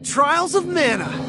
Trials of Mana.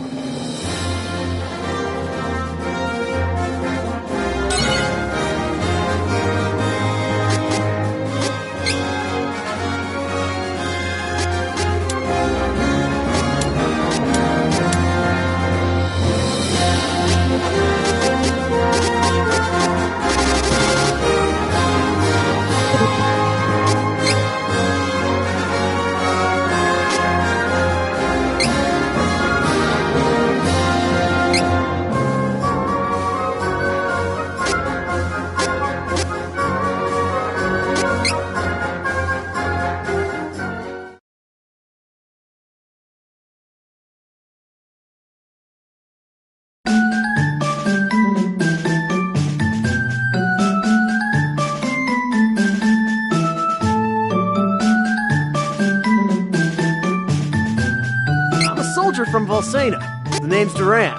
From Volsena. The name's Duran.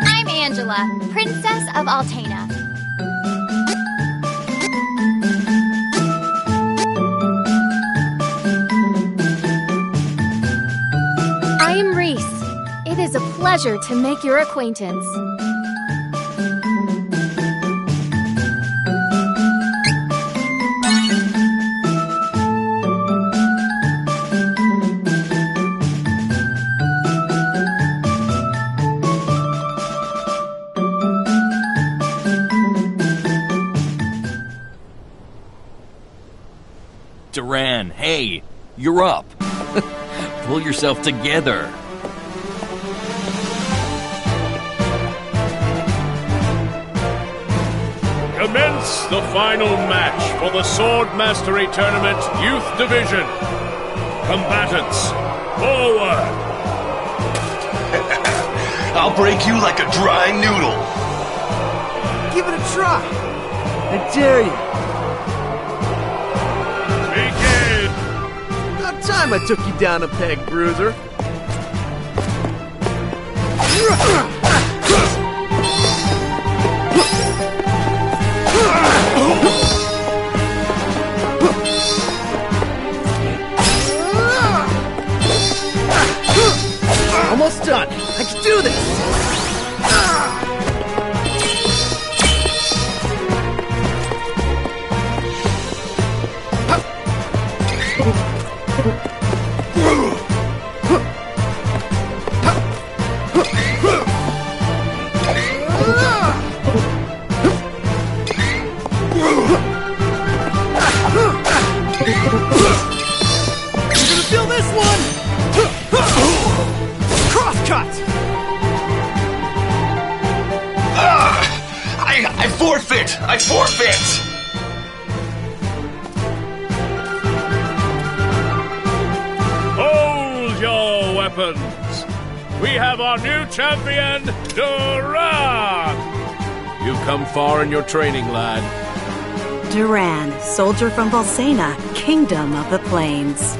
I'm Angela, Princess of Altena. It is a pleasure to make your acquaintance. Duran, hey, you're up. Pull yourself together. Commence the final match for the Sword Mastery Tournament Youth Division. Combatants, forward! I'll break you like a dry noodle. Give it a try. I dare you. Begin! About time I took you down a peg, Bruiser. Almost done. I can do this. Feel this one! Crosscut! I forfeit! I forfeit! Hold your weapons! We have our new champion, Duran! You've come far in your training, lad. Duran, soldier from Bolsena, kingdom of the plains.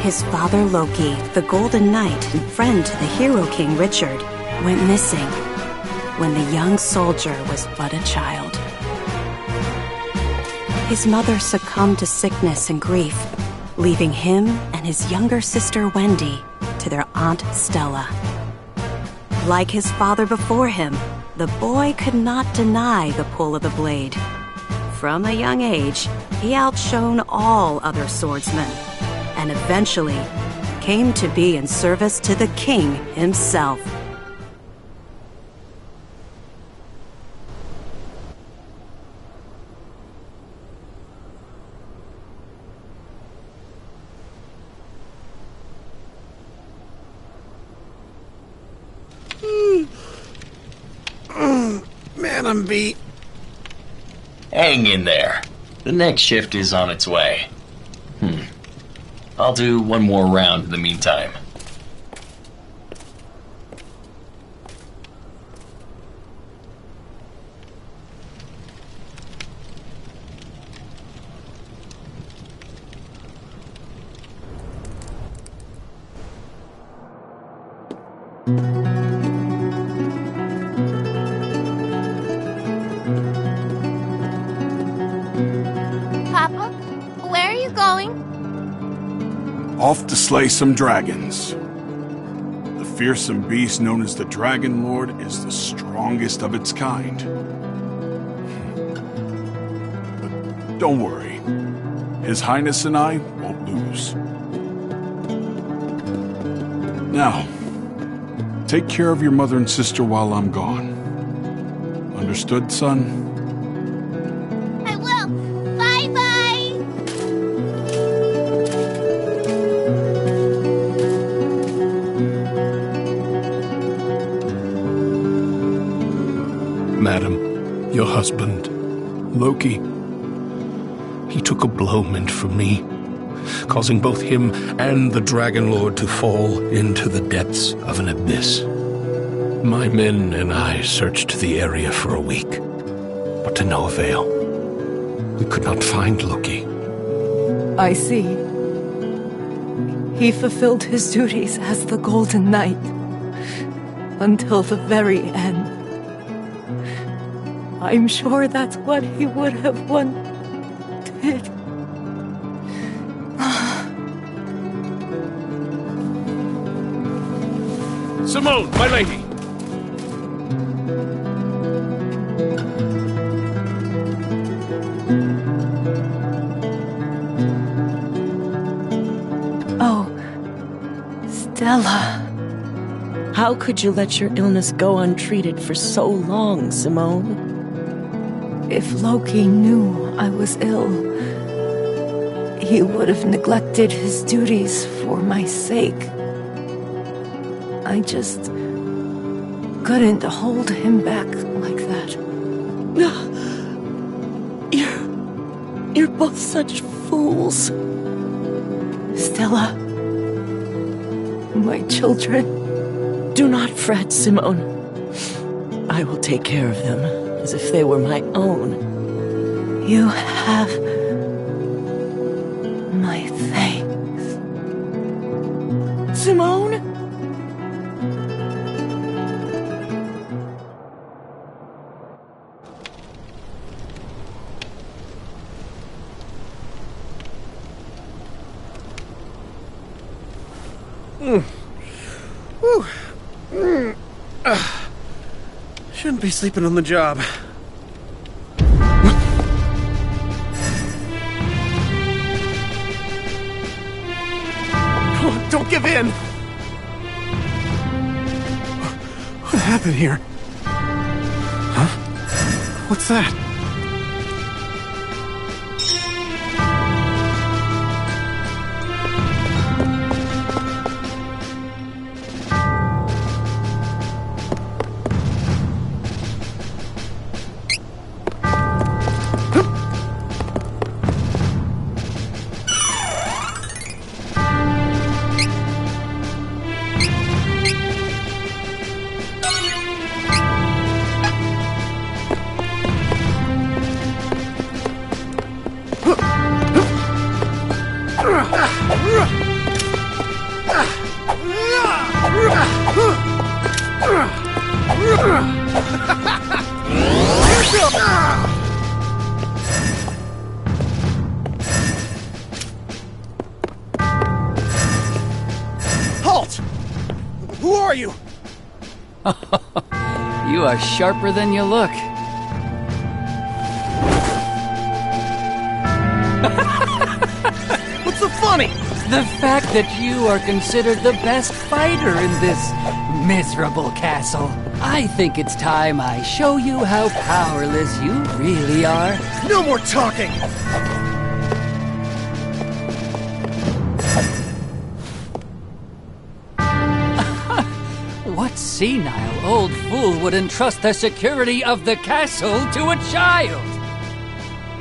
His father Loki, the Golden Knight and friend to the hero king Richard, went missing when the young soldier was but a child. His mother succumbed to sickness and grief, leaving him and his younger sister Wendy to their Aunt Stella. Like his father before him, the boy could not deny the pull of the blade. From a young age, he outshone all other swordsmen, and eventually came to be in service to the king himself. Man, I'm beat. Hang in there. The next shift is on its way. I'll do one more round in the meantime. Papa, where are you going? Off to slay some dragons. The fearsome beast known as the Dragon Lord is the strongest of its kind. But don't worry. His Highness and I won't lose. Now, take care of your mother and sister while I'm gone. Understood, son? I will. Bye-bye. Madam, your husband, Loki, he took a blow meant for me, causing both him and the Dragon Lord to fall into the depths of an abyss. My men and I searched the area for a week, but to no avail. We could not find Loki. I see. He fulfilled his duties as the Golden Knight until the very end. I'm sure that's what he would have wanted. Simone, my lady! Oh, Stella. How could you let your illness go untreated for so long, Simone? If Loki knew I was ill, he would have neglected his duties for my sake. I just couldn't hold him back like that. You're both such fools. Stella. My children. Do not fret, Simone. I will take care of them as if they were my own. You have my thanks. Simone? Shouldn't be sleeping on the job. Oh, don't give in! What happened here? Huh? What's that? Halt! Who are you? You are sharper than you look. What's so funny? The fact that you are considered the best fighter in this miserable castle. I think it's time I show you how powerless you really are. No more talking! What senile old fool would entrust the security of the castle to a child?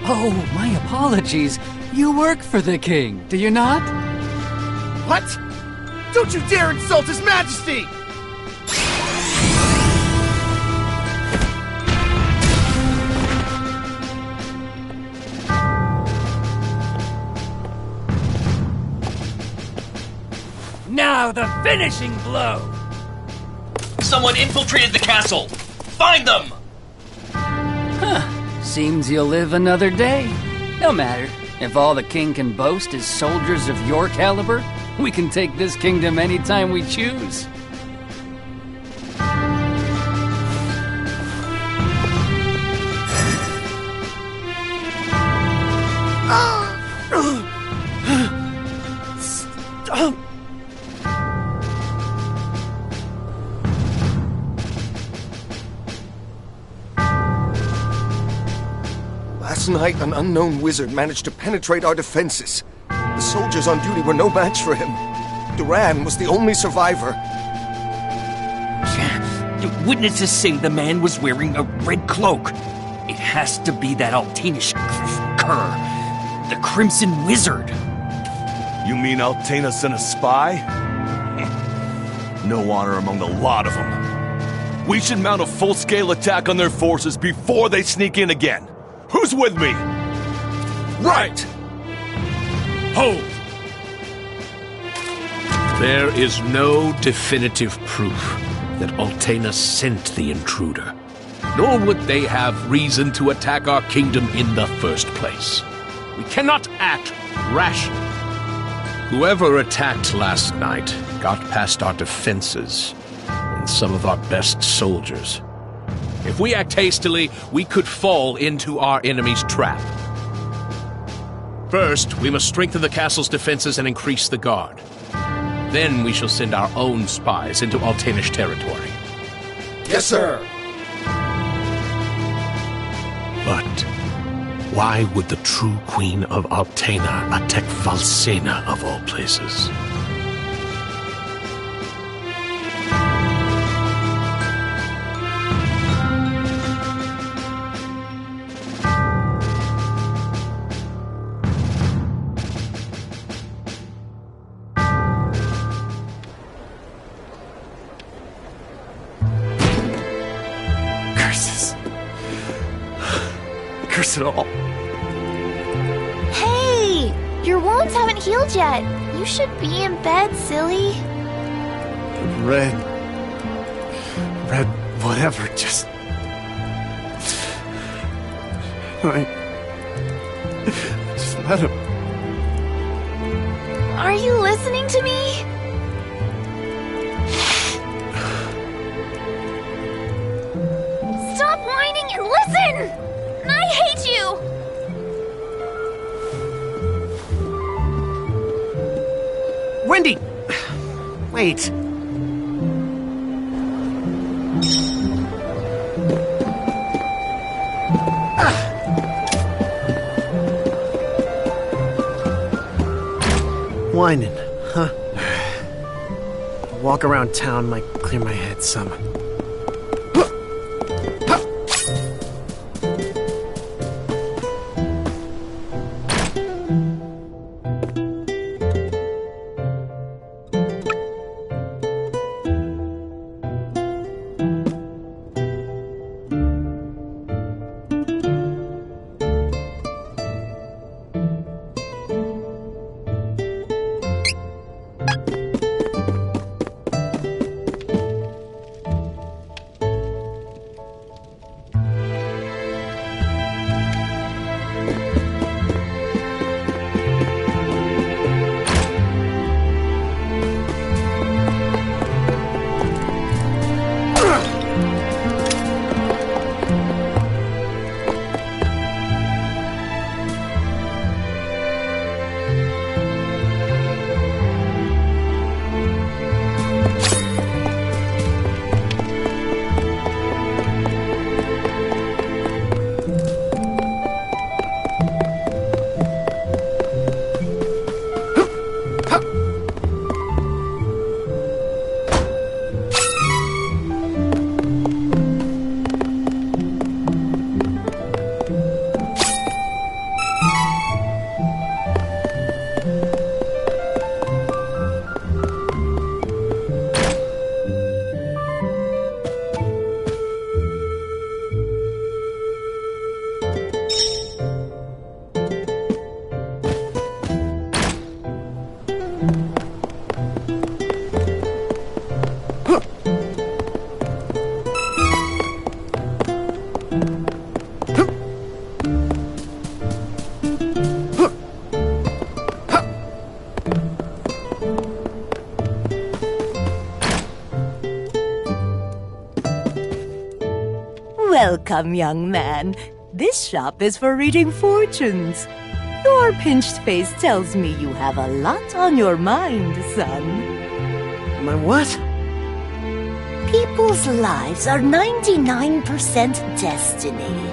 Oh, my apologies. You work for the king, do you not? What? Don't you dare insult His Majesty! Now the finishing blow! Someone infiltrated the castle! Find them! Seems you'll live another day. No matter. If all the king can boast is soldiers of your caliber, we can take this kingdom anytime we choose. Stop! Last night, an unknown wizard managed to penetrate our defenses. The soldiers on duty were no match for him. Duran was the only survivor. The witnesses say the man was wearing a red cloak. It has to be that Altanish cur, the Crimson Wizard. You mean Altena sent a spy? No honor among the lot of them. We should mount a full-scale attack on their forces before they sneak in again. Who's with me? Right! Hold! There is no definitive proof that Altena sent the intruder, nor would they have reason to attack our kingdom in the first place. We cannot act rashly. Whoever attacked last night got past our defenses and some of our best soldiers. If we act hastily, we could fall into our enemy's trap. First, we must strengthen the castle's defenses and increase the guard. Then we shall send our own spies into Altanish territory. Yes, sir. But why would the true queen of Altena attack Valsena of all places? curse it all. Hey! Your wounds haven't healed yet. You should be in bed, silly. Red, whatever, just... Just let him. Are you listening to me? Stop whining and listen! I hate you! Wendy! Wait. Whining, huh? A walk around town might clear my head some. Welcome, young man. This shop is for reading fortunes. Your pinched face tells me you have a lot on your mind, son. My what? People's lives are 99% destiny,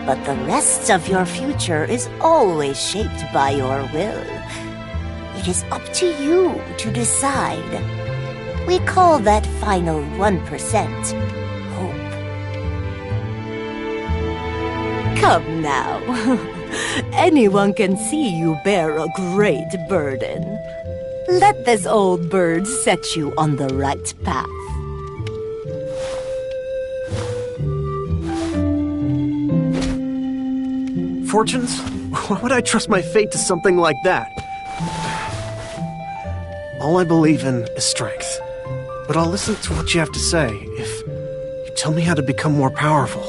but the rest of your future is always shaped by your will. It is up to you to decide. We call that final 1% hope. Come now. Anyone can see you bear a great burden. Let this old bird set you on the right path. Fortunes? Why would I trust my fate to something like that? All I believe in is strength. But I'll listen to what you have to say if you tell me how to become more powerful.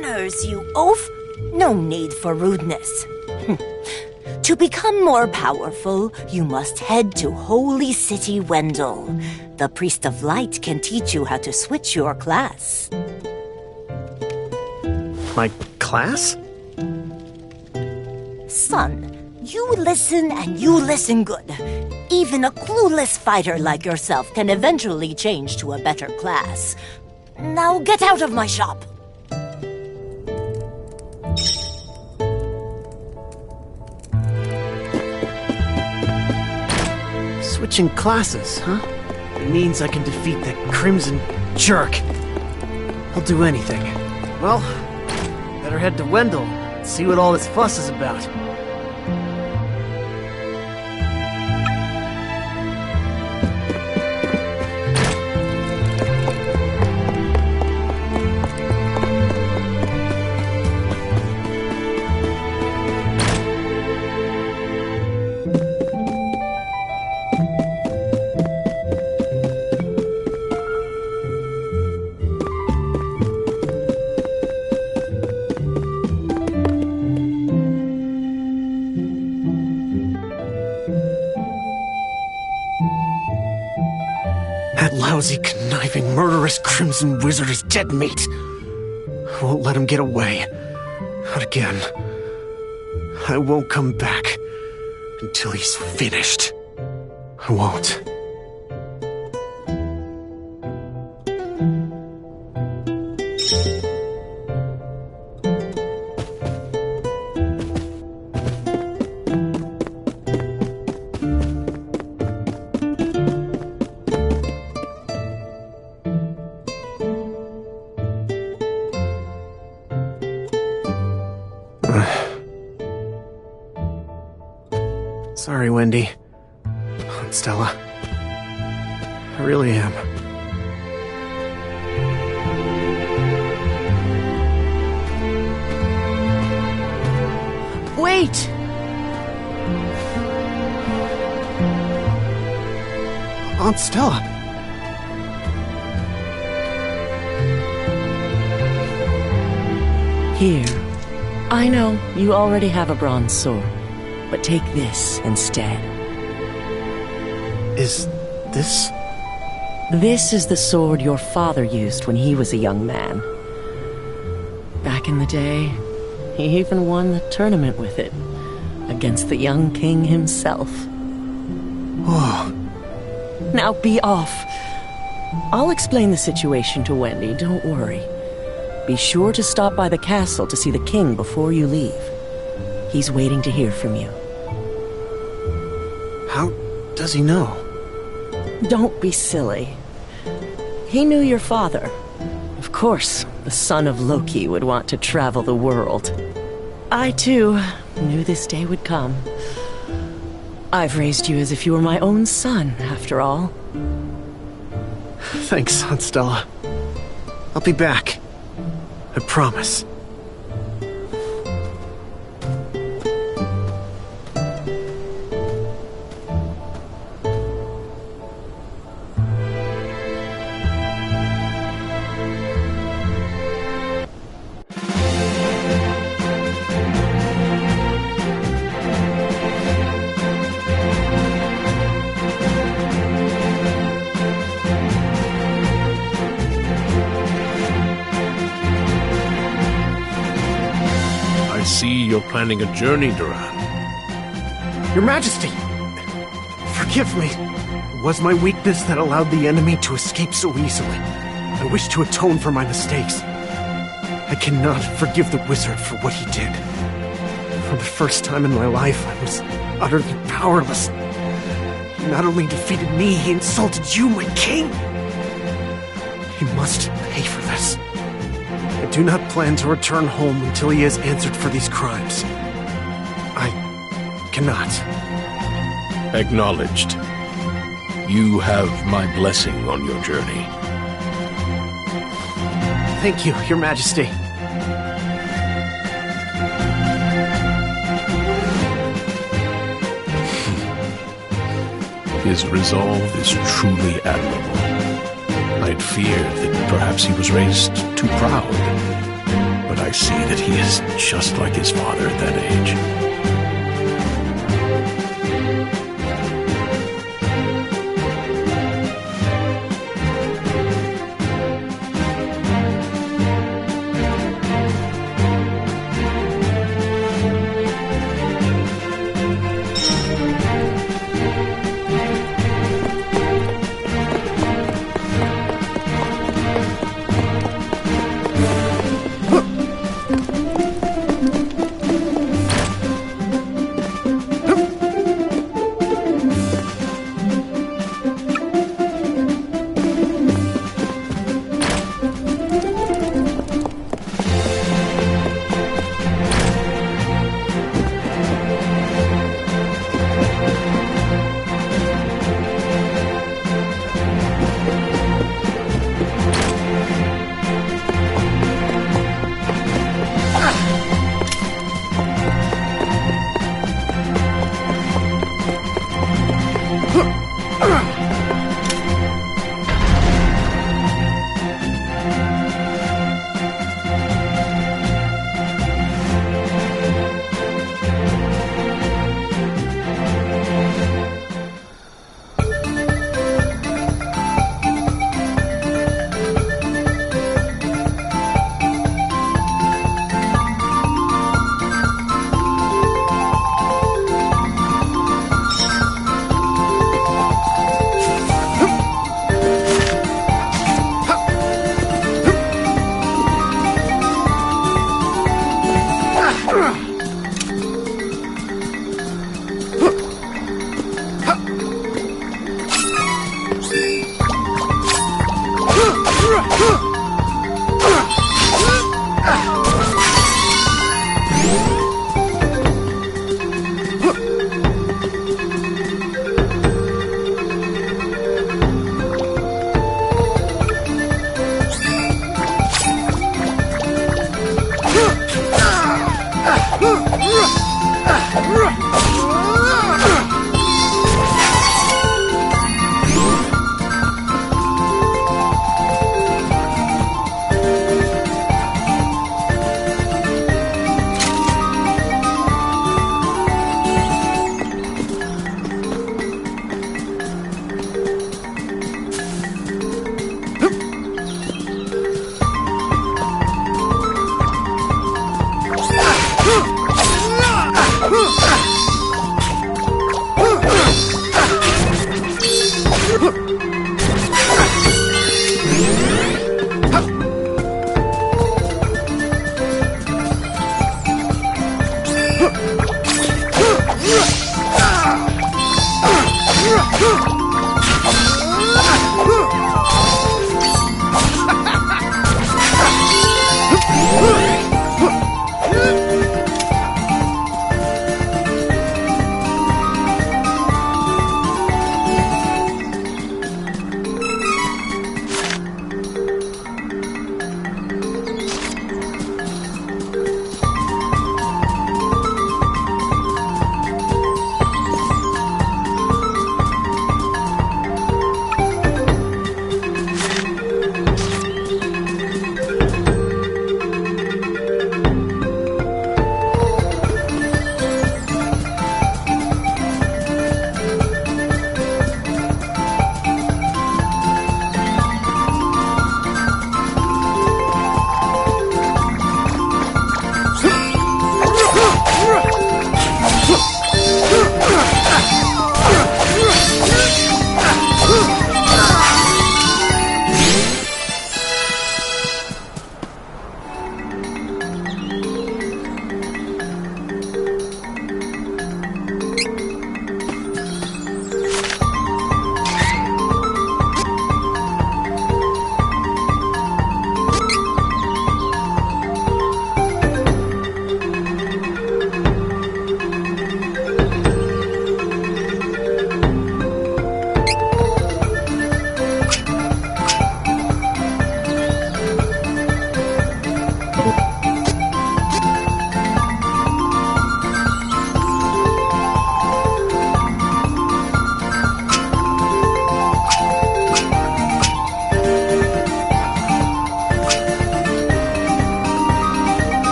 Manners, you oaf! No need for rudeness. To become more powerful, you must head to Holy City Wendell. The Priest of Light can teach you how to switch your class. My class? Son, you listen and you listen good. Even a clueless fighter like yourself can eventually change to a better class. Now get out of my shop! Switching classes, huh? It means I can defeat that crimson jerk. I'll do anything. Well, better head to Wendell and see what all this fuss is about. That lousy, conniving, murderous Crimson Wizard is dead meat. I won't let him get away. Not again. I won't come back until he's finished. I won't. Sorry, Wendy. Aunt Stella. I really am. Wait! Aunt Stella. Here. I know, you already have a bronze sword. But take this instead. Is this? This is the sword your father used when he was a young man. Back in the day, he even won the tournament with it, against the young king himself. Whoa. Now be off. I'll explain the situation to Wendy, don't worry. Be sure to stop by the castle to see the king before you leave. He's waiting to hear from you. How does he know? Don't be silly. He knew your father. Of course, the son of Loki would want to travel the world. I, too, knew this day would come. I've raised you as if you were my own son, after all. Thanks, Aunt Stella. I'll be back. I promise. You're planning a journey, Duran. Your Majesty! Forgive me. It was my weakness that allowed the enemy to escape so easily. I wish to atone for my mistakes. I cannot forgive the wizard for what he did. For the first time in my life, I was utterly powerless. He not only defeated me, he insulted you, my king! He must pay for this. I do not plan to return home until he has answered for these crimes. I cannot. Acknowledged. You have my blessing on your journey. Thank you, Your Majesty. His resolve is truly admirable. I'd feared that perhaps he was raised too proud, but I see that he is just like his father at that age.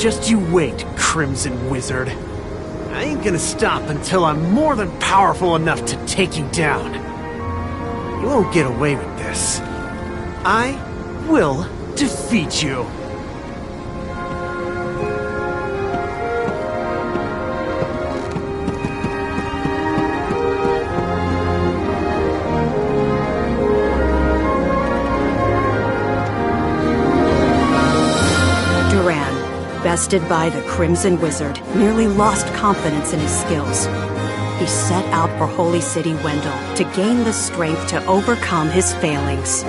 Just you wait, Crimson Wizard. I ain't gonna stop until I'm more than powerful enough to take you down. You won't get away with this. I will defeat you. Bested by the Crimson Wizard, nearly lost confidence in his skills. He set out for Holy City Wendell to gain the strength to overcome his failings.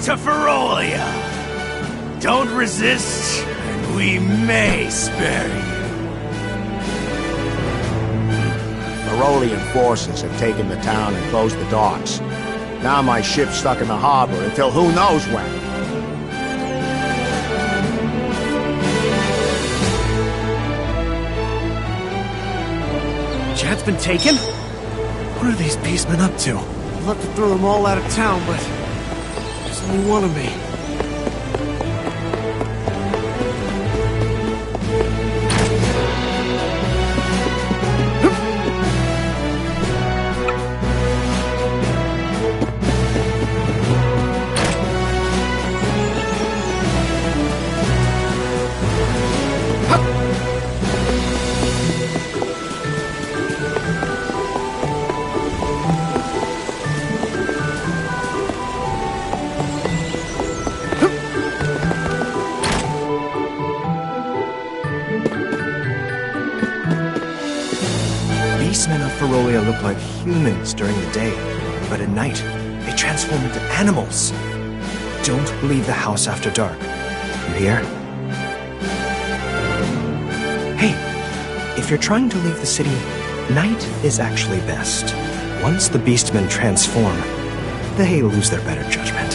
To Ferolia. Don't resist, and we may spare you. Ferolian forces have taken the town and closed the docks. Now my ship's stuck in the harbor until who knows when. Chad's been taken? What are these beastmen up to? I'd love to throw them all out of town, but there's only one of me. Beastmen of Ferolia look like humans during the day, but at night, they transform into animals. Don't leave the house after dark. You hear? Hey, if you're trying to leave the city, night is actually best. Once the Beastmen transform, they lose their better judgment.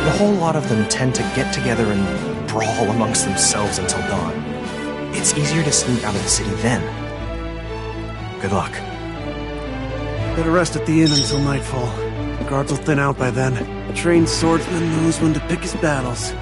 The whole lot of them tend to get together and brawl amongst themselves until dawn. It's easier to sneak out of the city then. Good luck. Better rest at the inn until nightfall. The guards will thin out by then. A trained swordsman knows when to pick his battles.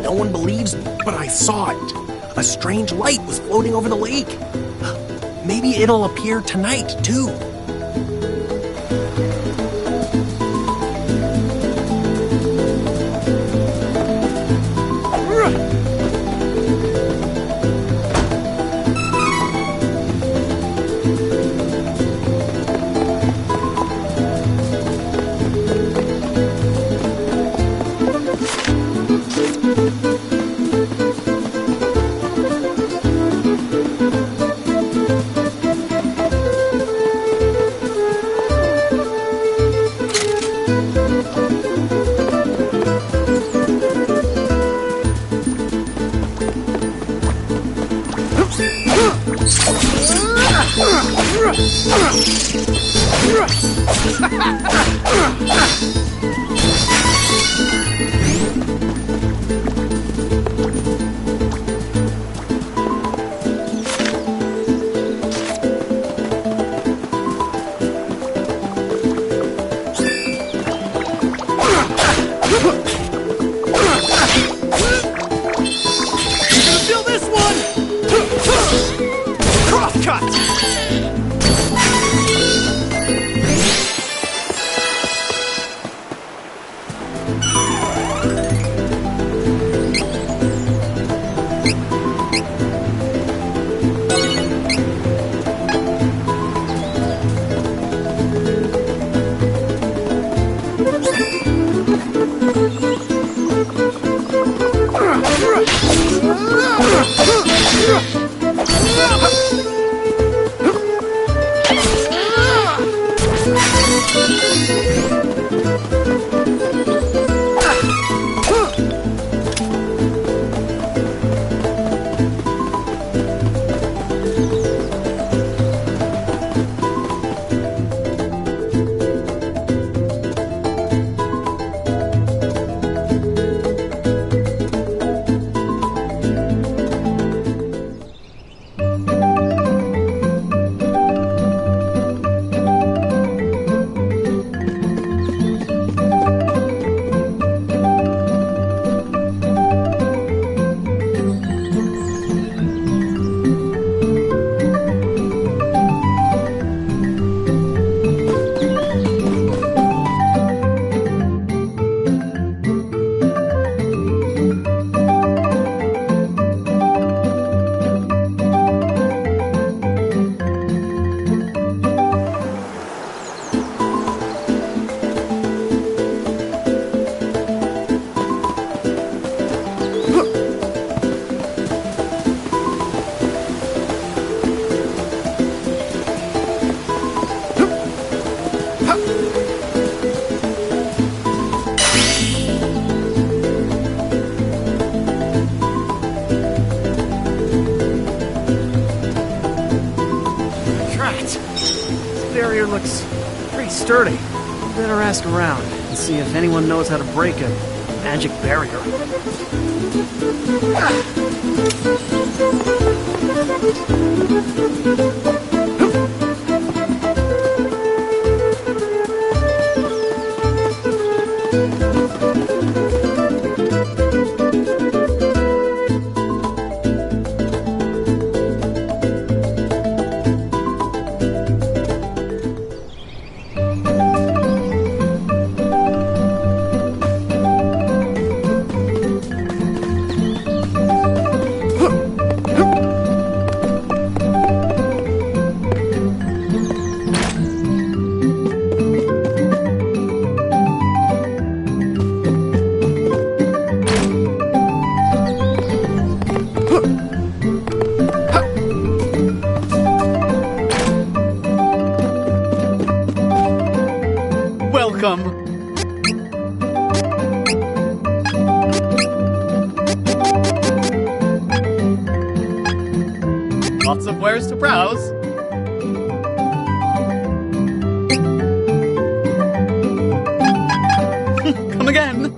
No one believes me, but I saw it. A strange light was floating over the lake. Maybe it'll appear tonight, too. Feel this one! Crosscut! Looks pretty sturdy. Better ask around and see if anyone knows how to break a magic barrier. Lots of wares to browse. Come again.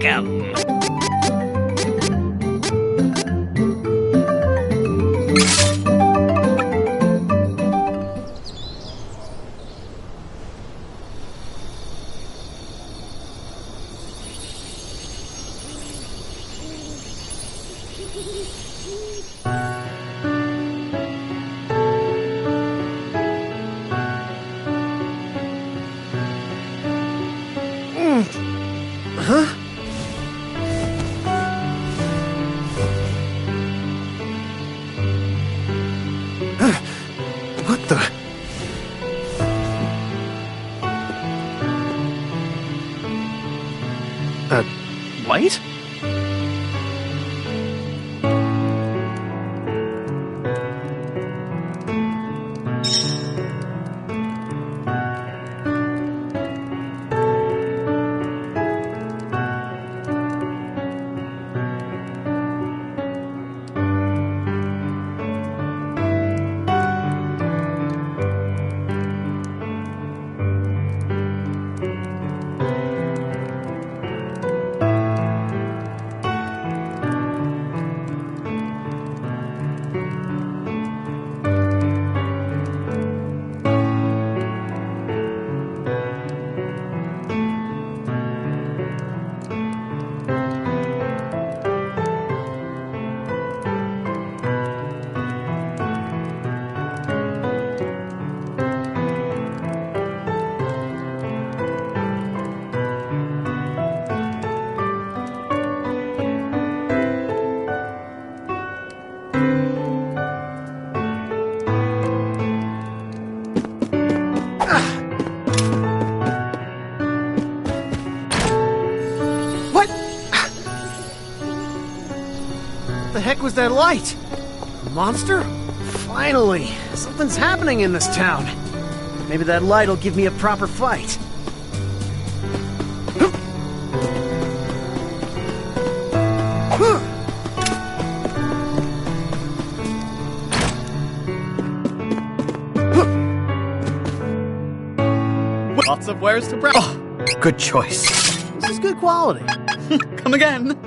welcome. Huh? What the? Light? What the heck was that light? A monster? Finally! Something's happening in this town. Maybe that light'll give me a proper fight. Lots of wares to browse. Oh, good choice. This is good quality. Come again.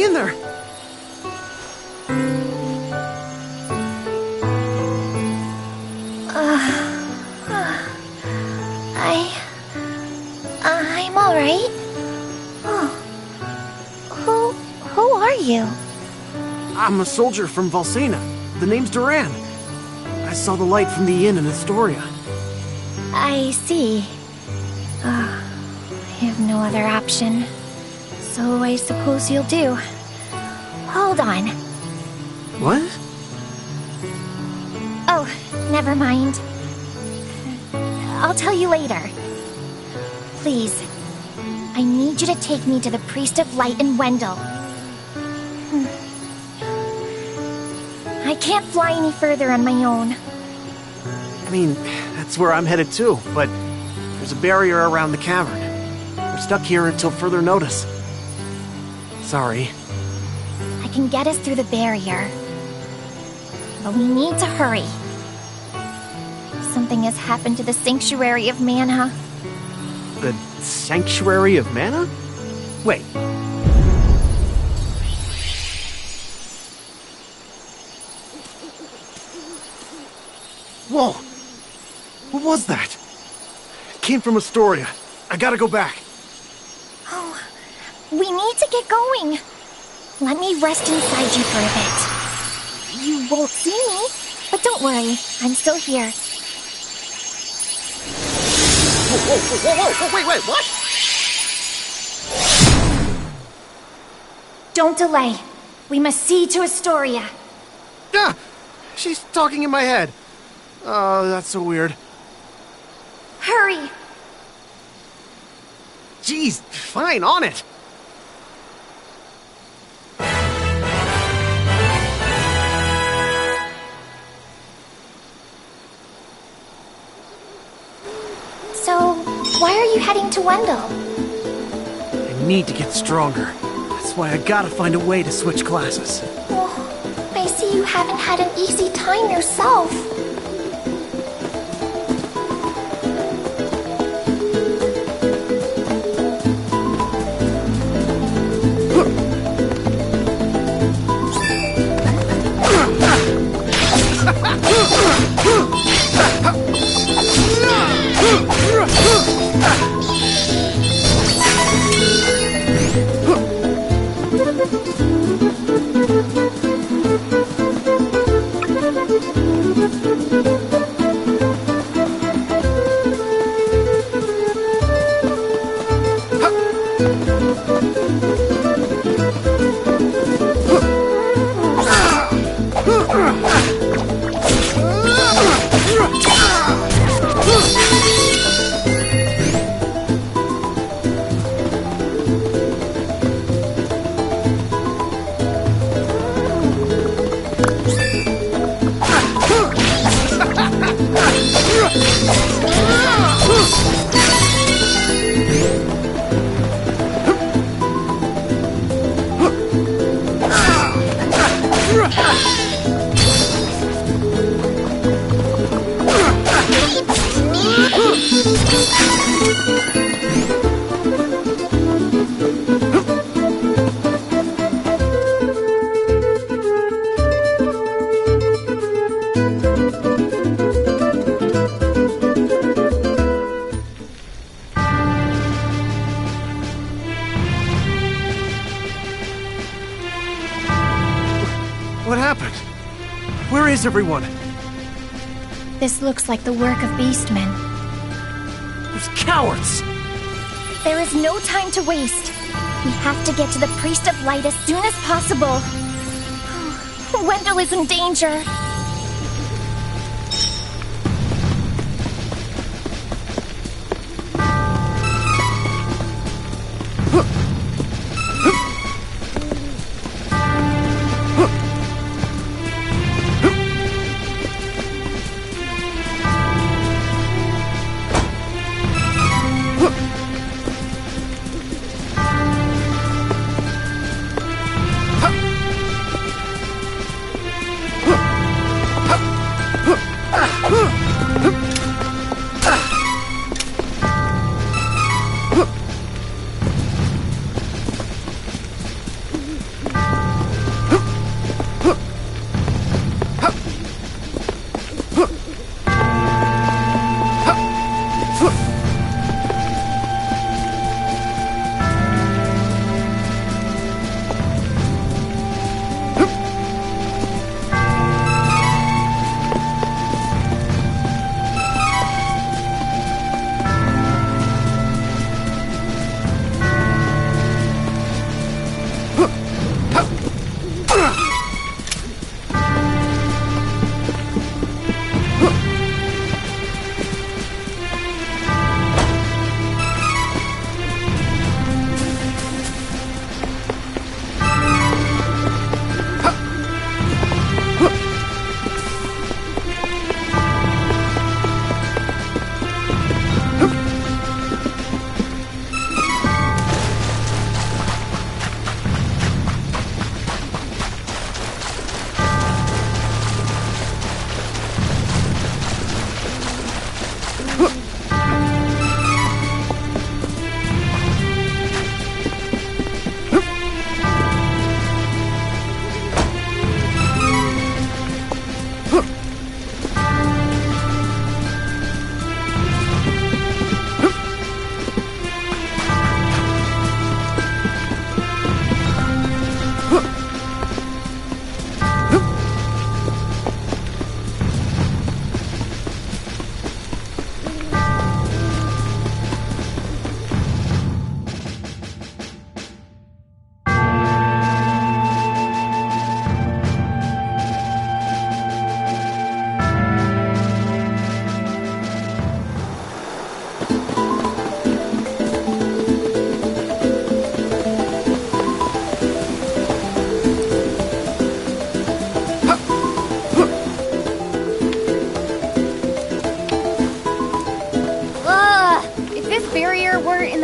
Hang in there. I'm all right. Oh, who are you? I'm a soldier from Valsena. The name's Duran. I saw the light from the inn in Astoria. I see. I have no other option. So I suppose you'll do. Hold on. What? Oh, never mind. I'll tell you later. Please, I need you to take me to the Priest of Light in Wendell. I can't fly any further on my own. I mean, that's where I'm headed too, but there's a barrier around the cavern. We're stuck here until further notice. Sorry. I can get us through the barrier. But we need to hurry. Something has happened to the Sanctuary of Mana. The Sanctuary of Mana? Wait. Whoa! What was that? It came from Astoria. I gotta go back. Oh, we need to get going. Let me rest inside you for a bit. You won't see me, but don't worry, I'm still here. Whoa, wait, what? Don't delay. We must see to Astoria. Ah! She's talking in my head. Oh, that's so weird. Hurry! Jeez, fine, on it. So, why are you heading to Wendell? I need to get stronger. That's why I gotta find a way to switch classes. Oh, I see you haven't had an easy time yourself. What happened? Where is everyone? This looks like the work of Beastmen. Those cowards! There is no time to waste. We have to get to the Priest of Light as soon as possible. Wendell is in danger.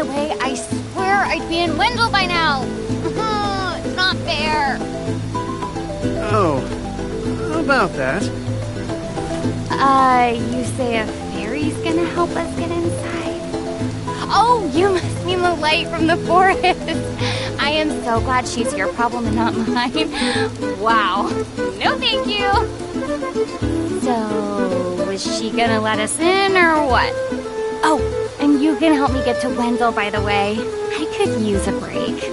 way, I swear I'd be in Wendell by now. It's not fair. Oh, how about that? You say a fairy's gonna help us get inside? Oh, you must mean the light from the forest. I am so glad she's your problem and not mine. Wow. No thank you. So, is she gonna let us in or what? Oh, and you can help me get to Wendell, by the way. I could use a break.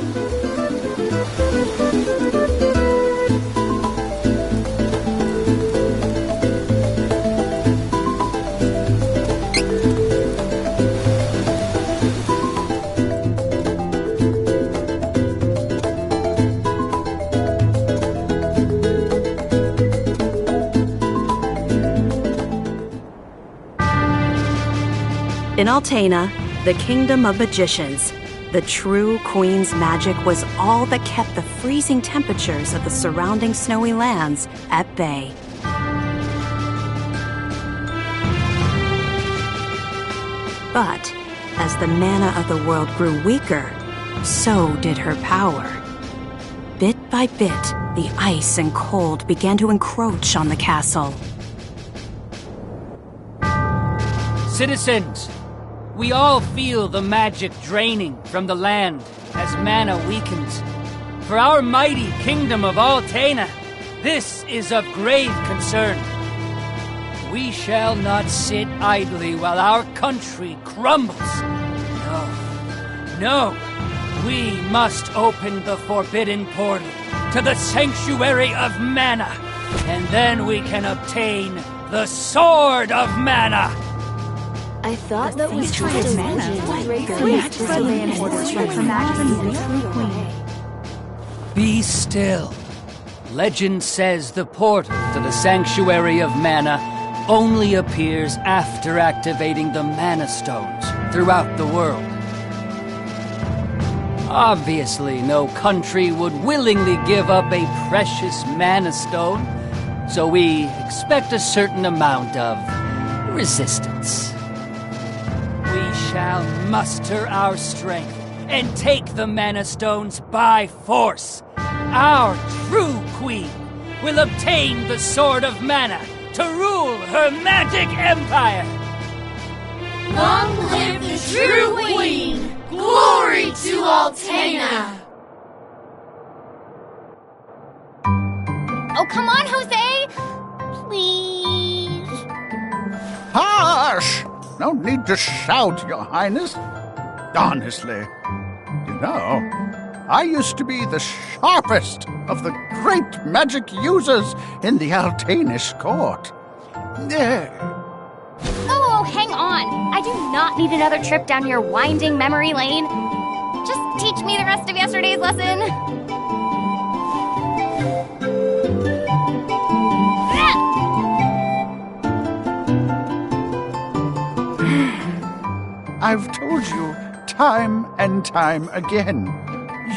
In Altena, the kingdom of magicians, the true queen's magic was all that kept the freezing temperatures of the surrounding snowy lands at bay. But as the mana of the world grew weaker, so did her power. Bit by bit, the ice and cold began to encroach on the castle. Citizens, we all feel the magic draining from the land as mana weakens. For our mighty kingdom of Altena, this is of grave concern. We shall not sit idly while our country crumbles. No, we must open the forbidden portal to the Sanctuary of Mana, and then we can obtain the Sword of Mana. I thought that was true. Be still. Legend says the portal to the Sanctuary of Mana only appears after activating the Mana Stones throughout the world. Obviously, no country would willingly give up a precious Mana Stone, so we expect a certain amount of resistance. We shall muster our strength and take the Mana Stones by force. Our true queen will obtain the Sword of Mana to rule her magic empire. Long live the true queen! Glory to Altena! Oh, come on, Jose! Please? Hush! No need to shout, Your Highness. Honestly, you know, I used to be the sharpest of the great magic users in the Altenish court. Oh, hang on. I do not need another trip down your winding memory lane. Just teach me the rest of yesterday's lesson. I've told you time and time again,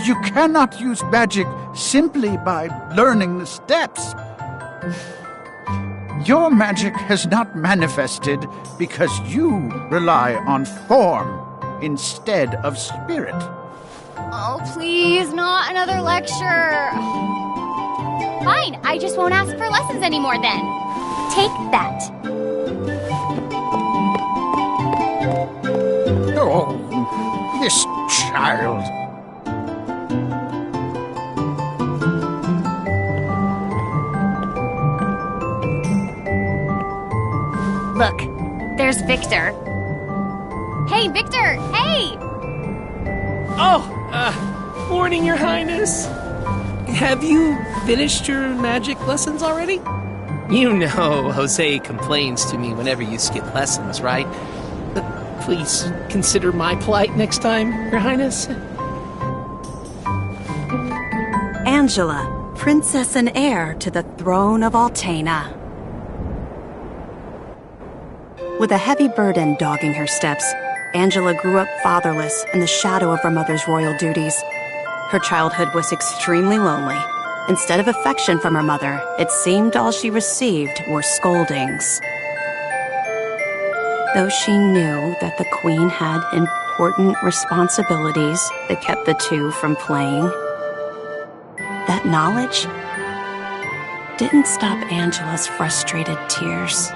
you cannot use magic simply by learning the steps. Your magic has not manifested because you rely on form instead of spirit. Oh, please, not another lecture. Fine, I just won't ask for lessons anymore then. Take that. Oh, this child. Look, there's Victor. Hey, Victor! Hey! Oh, morning, Your Highness. Have you finished your magic lessons already? You know Jose complains to me whenever you skip lessons, right? But please consider my plight next time, Your Highness. Angela, princess and heir to the throne of Altena. With a heavy burden dogging her steps, Angela grew up fatherless in the shadow of her mother's royal duties. Her childhood was extremely lonely. Instead of affection from her mother, it seemed all she received were scoldings. Though she knew that the queen had important responsibilities that kept the two from playing. That knowledge didn't stop Angela's frustrated tears.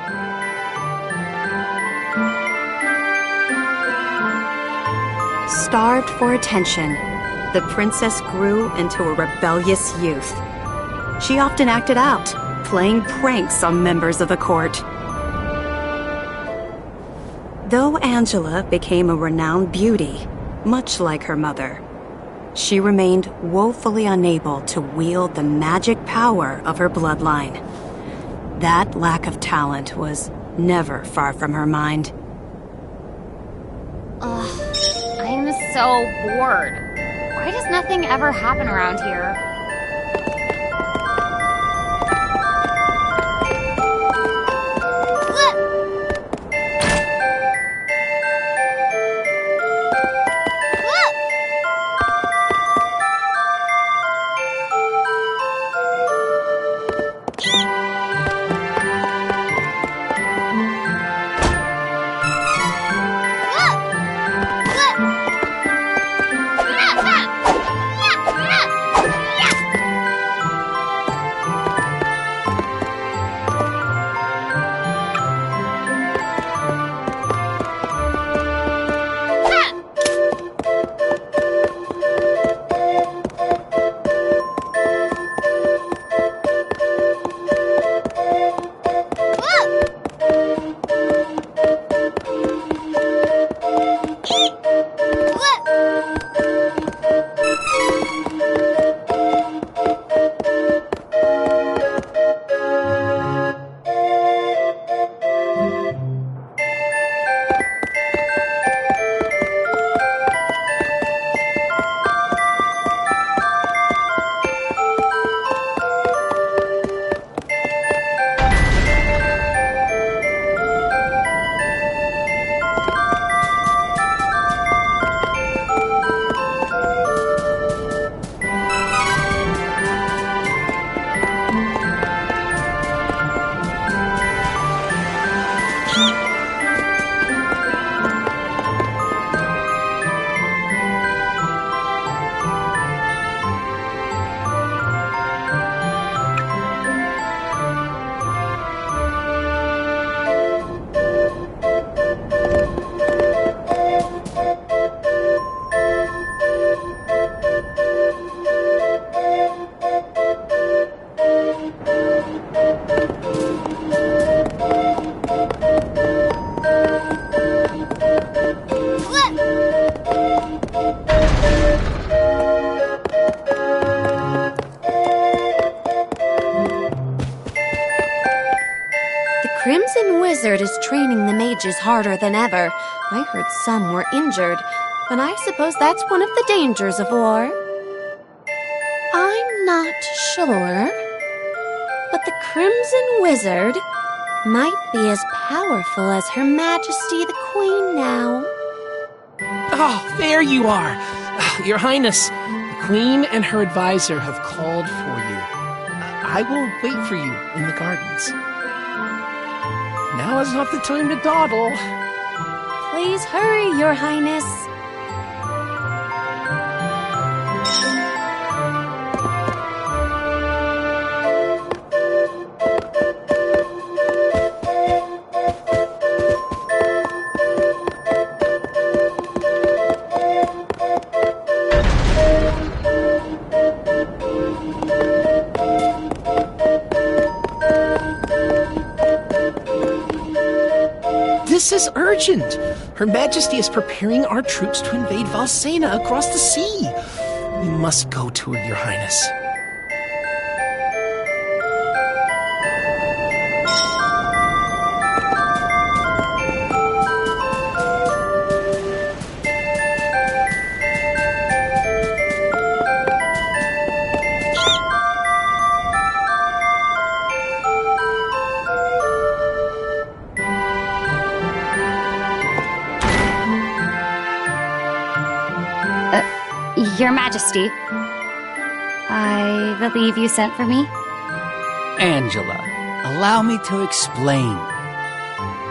Starved for attention, the princess grew into a rebellious youth. She often acted out, playing pranks on members of the court. Though Angela became a renowned beauty, much like her mother, she remained woefully unable to wield the magic power of her bloodline. That lack of talent was never far from her mind. Ugh, I'm so bored. Why does nothing ever happen around here? Wizard is training the mages harder than ever. I heard some were injured, but I suppose that's one of the dangers of war. I'm not sure, but the Crimson Wizard might be as powerful as Her Majesty the Queen now. Oh, there you are. Your Highness, the Queen and her advisor have called for you. I will wait for you in the gardens. Now is not the time to dawdle. Please hurry, Your Highness. This is urgent. Her Majesty is preparing our troops to invade Valsena across the sea. We must go to her, Your Highness. Your Majesty, I believe you sent for me? Angela, allow me to explain.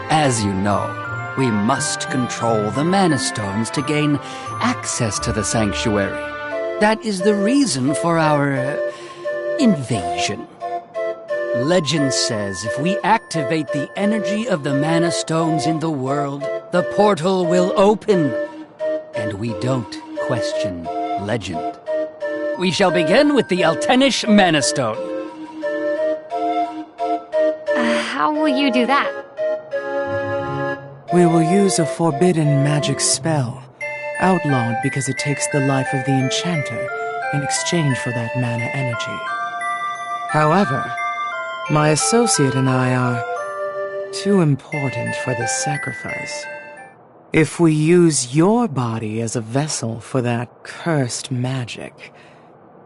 As you know, We must control the Mana Stones to gain access to the sanctuary. That is the reason for our invasion. Legend says if we activate the energy of the Mana Stones in the world, the portal will open. And we don't question legend. We shall begin with the Altenish Mana Stone. How will you do that? We will use a forbidden magic spell, outlawed because it takes the life of the enchanter in exchange for that mana energy. However, my associate and I are too important for this sacrifice. If we use your body as a vessel for that cursed magic,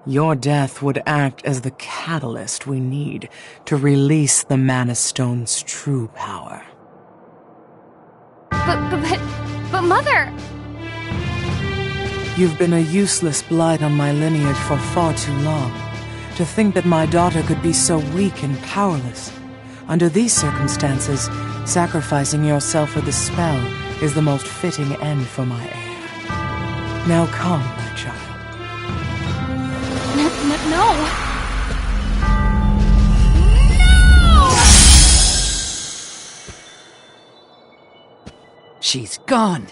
your death would act as the catalyst we need to release the Mana Stone's true power. But Mother! You've been a useless blight on my lineage for far too long. To think that my daughter could be so weak and powerless. Under these circumstances, sacrificing yourself for the spell is the most fitting end for my heir. Now come, my child. No! She's gone.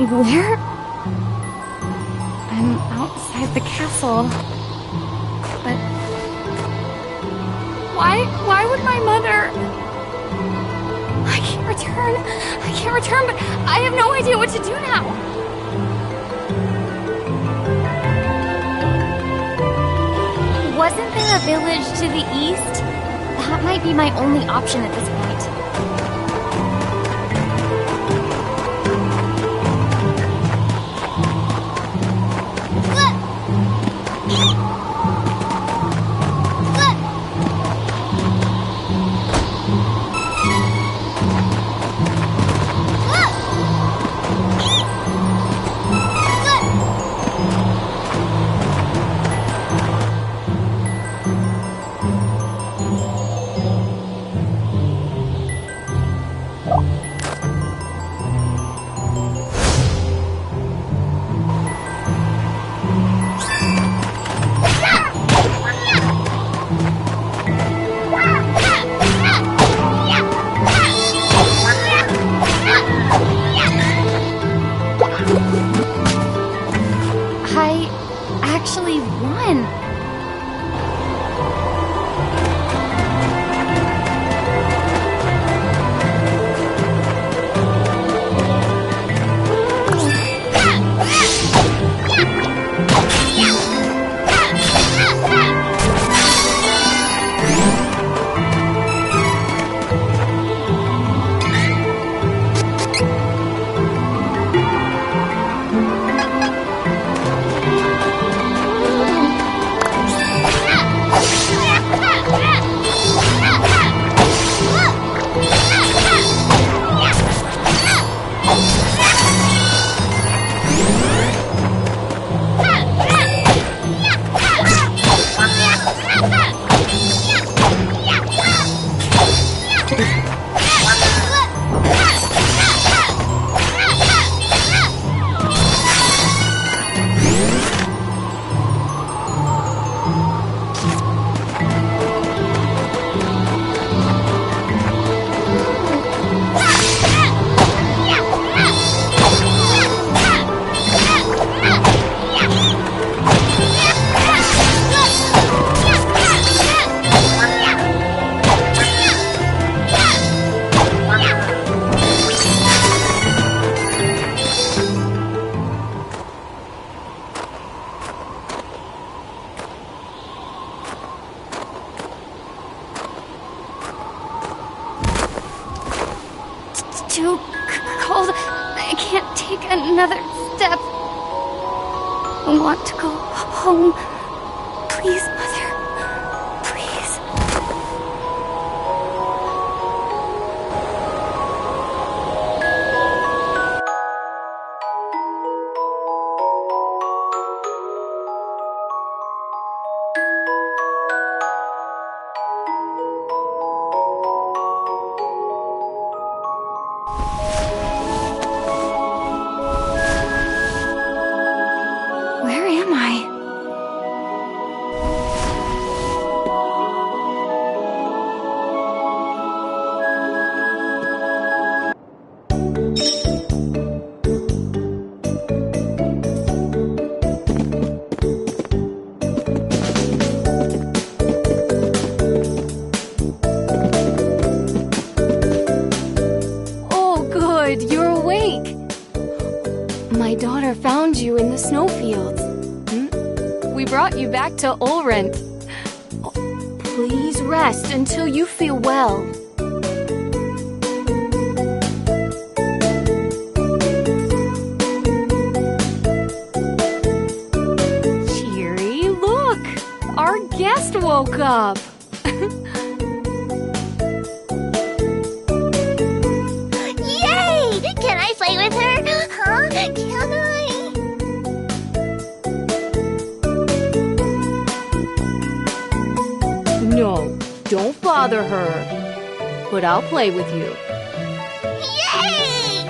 Where? I'm outside the castle. But why would my mother? I can't return, but I have no idea what to do now. Wasn't there a village to the east? That might be my only option at this point. too cold. I can't take another step. I want to go home. Please, Mother. Please. Where am I? Oh, good, you're awake. My daughter found you in the snowfields. We brought you back to Ulrent. Please rest until you feel well. Cheery, look! Our guest woke up! Yay! Can I play with her? Huh? Can I? No, don't bother her. But I'll play with you. Yay!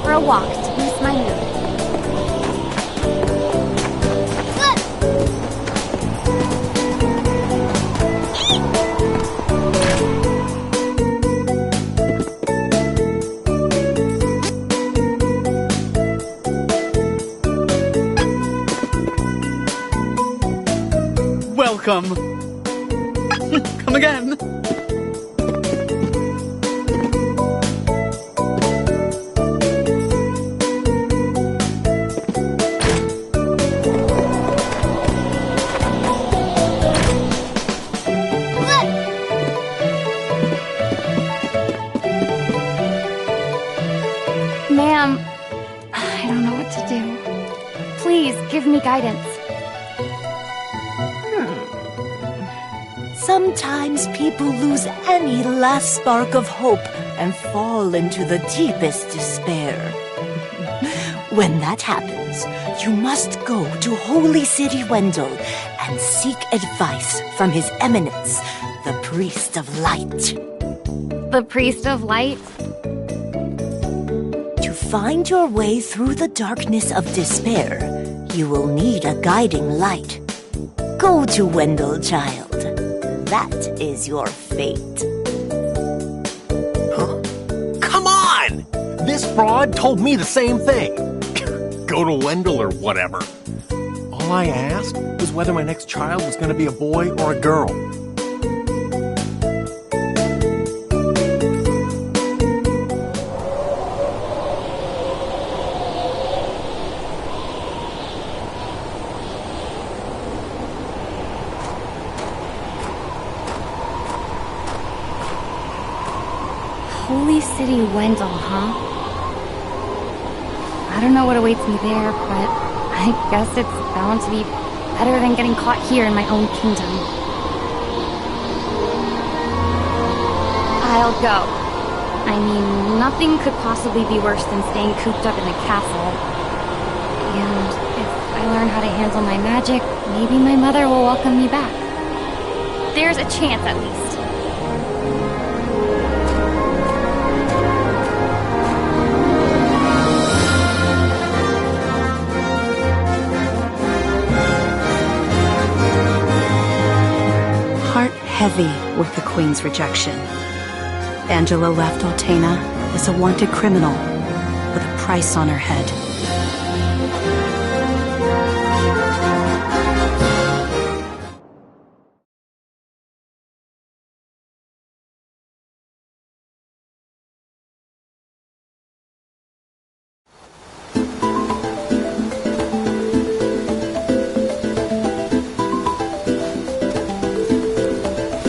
For a walk to boost my mood. Welcome. Come again. Ma'am, I don't know what to do. Please give me guidance. Sometimes people lose any last spark of hope and fall into the deepest despair. When that happens, you must go to Holy City Wendell and seek advice from His Eminence, the Priest of Light. The Priest of Light? To find your way through the darkness of despair, you will need a guiding light. Go to Wendell, child. That is your fate. Huh? Come on! This fraud told me the same thing. Go to Wendell or whatever. All I asked was whether my next child was going to be a boy or a girl. Holy City Wendell, huh? I don't know what awaits me there, but I guess it's bound to be better than getting caught here in my own kingdom. I'll go. I mean, nothing could possibly be worse than staying cooped up in the castle. And if I learn how to handle my magic, maybe my mother will welcome me back. There's a chance, at least. heavy with the Queen's rejection. Angela left Altena as a wanted criminal with a price on her head.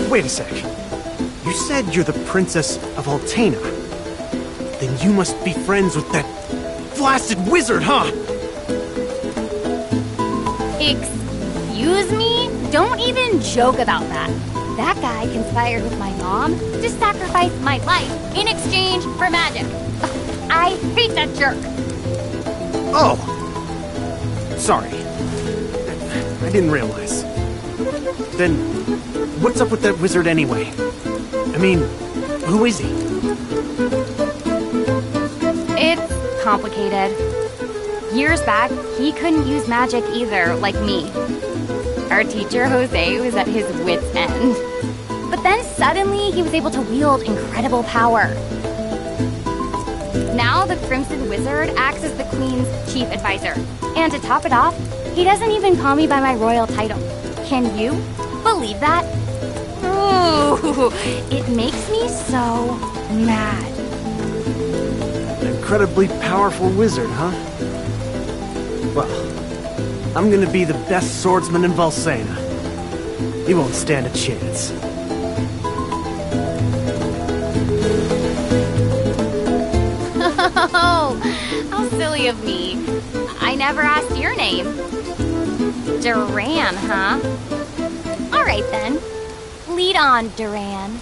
Wait a sec. You said you're the Princess of Altena. Then you must be friends with that blasted wizard, huh? Excuse me? Don't even joke about that. That guy conspired with my mom to sacrifice my life in exchange for magic. Ugh, I hate that jerk. Oh! Sorry. I didn't realize. Then, what's up with that wizard anyway? I mean, who is he? It's complicated. Years back, he couldn't use magic either, like me. Our teacher, Jose, was at his wit's end. But then suddenly, he was able to wield incredible power. Now, the Crimson Wizard acts as the Queen's chief advisor. And to top it off, he doesn't even call me by my royal title. Can you believe that? Ooh, it makes me so mad. An incredibly powerful wizard, huh? Well, I'm gonna be the best swordsman in Valsena. He won't stand a chance. Oh, how silly of me. I never asked your name. Duran, huh? All right, then. Lead on, Duran.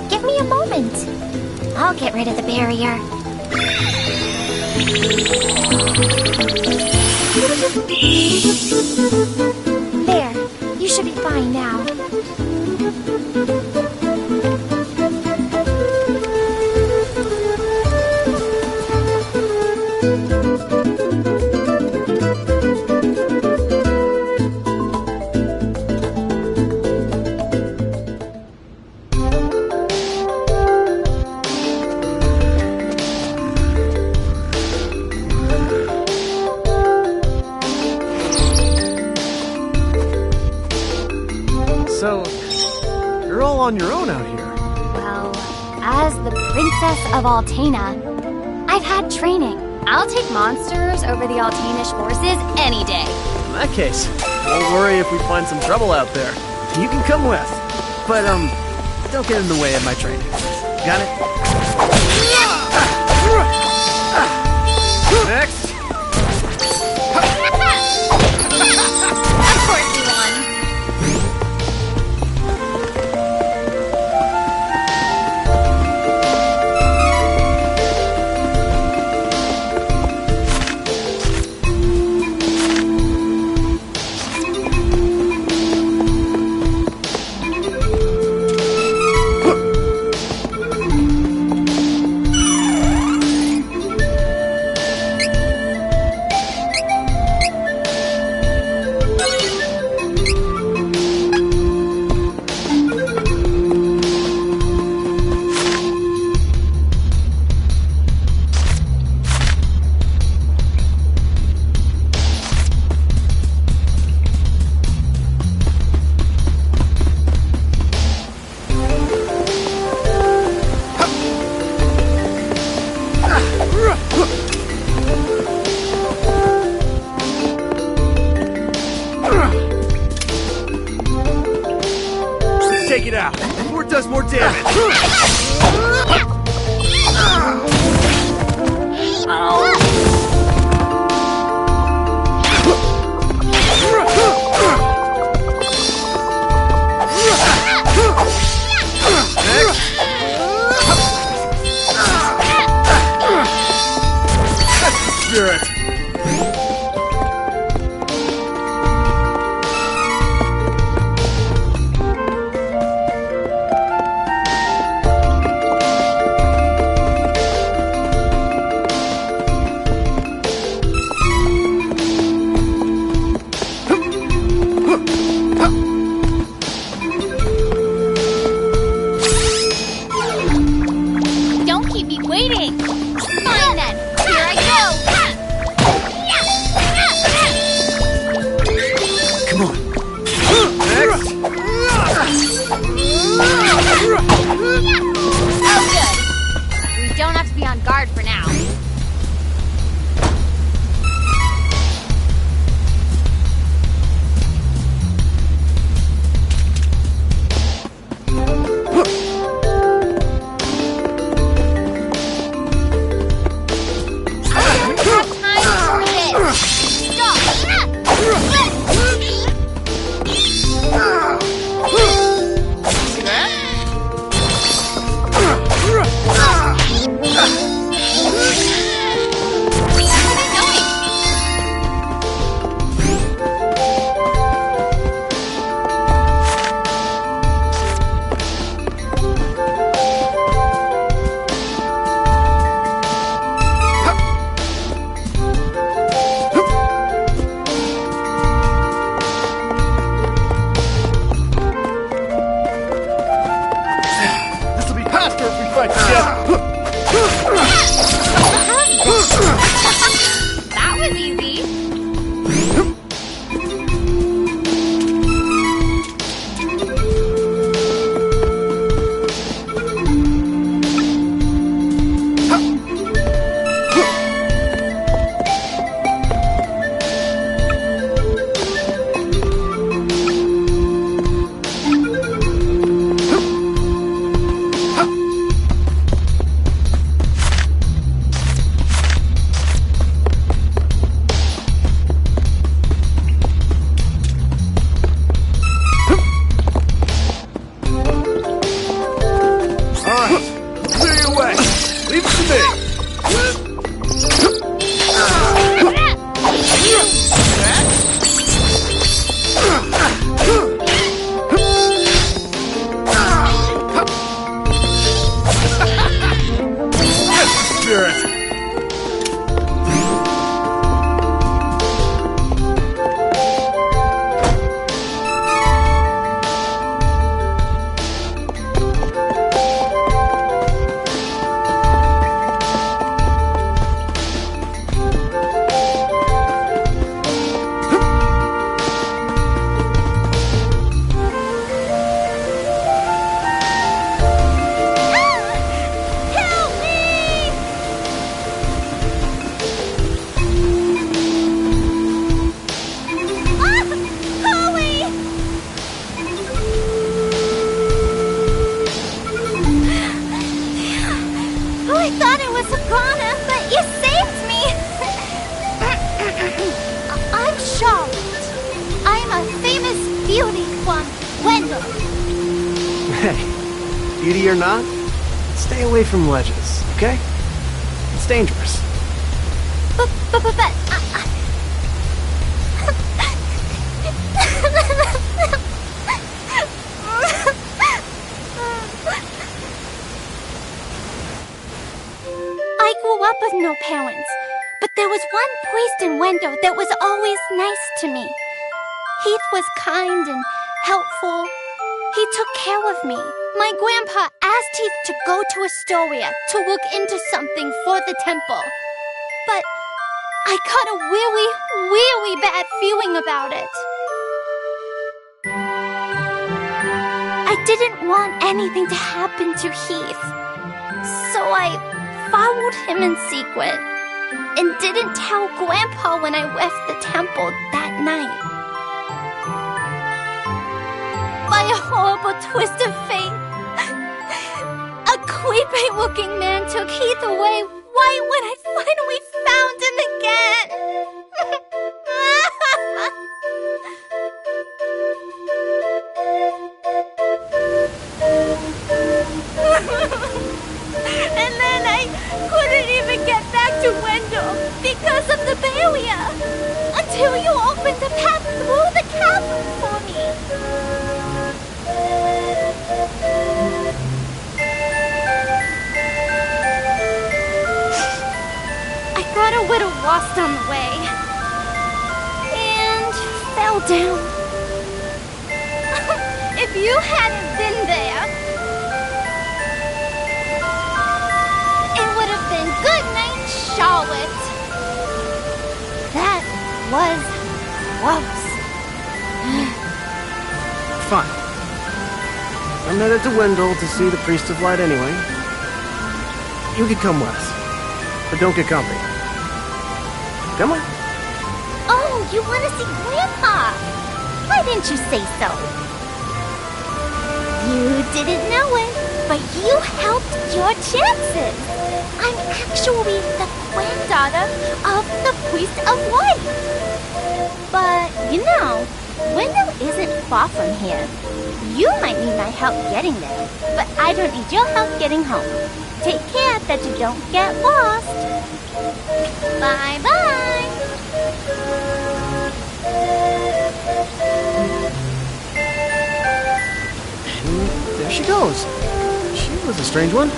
Give me a moment. I'll get rid of the barrier. There. You should be fine now. on your own out here? Well, as the Princess of Altena, I've had training. I'll take monsters over the Altanish forces any day. In that case, don't worry if we find some trouble out there. You can come with. But, don't get in the way of my training. Got it? Next! Of course you won. Take it out before it does more damage. Spirit. Don't keep me waiting. Fine then. Here I go. Come on. Next. Oh, good. We don't have to be on guard for now. This'll be faster if we fight together. That was easy. Clear your way. Leave it to me. Spirit. Oh, I thought it was a goner, but you saved me! I'm Charlotte. I'm a famous beauty from Wendell. Hey, beauty or not, stay away from ledges, okay? It's dangerous. But I grew up with no parents, but there was one priest in Wendell that was always nice to me. Heath was kind and helpful. He took care of me. My grandpa asked Heath to go to Astoria to look into something for the temple. But I got a really, really bad feeling about it. I didn't want anything to happen to Heath. So I followed him in secret and didn't tell Grandpa when I left the temple that night. By a horrible twist of fate, a creepy-looking man took Heath away right when I finally found him again. And then I couldn't even get back to Wendell because of the barrier until you opened the path through the cavern for me. I got a little lost on the way and fell down. If you hadn't been there, it would have been good night, Charlotte. That was close. Fine. I'm headed to Wendell to see the Priest of Light anyway. You can come with us, but don't get comfy. Come on. Oh, you want to see Grandpa? Why didn't you say so? You didn't know it, but you helped your chances. I'm actually the granddaughter of the Priest of Light. But, you know, Wendell isn't far from here. You might need my help getting there, but I don't need your help getting home. Take care that you don't get lost. Bye-bye. And there she goes. She was a strange one.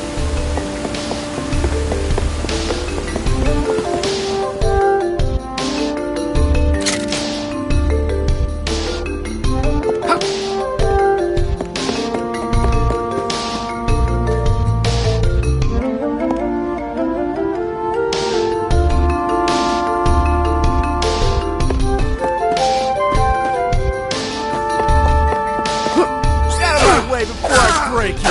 Before I break you.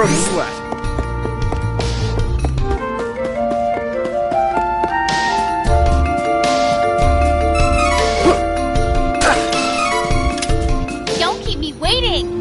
broke a sweat. Don't keep me waiting!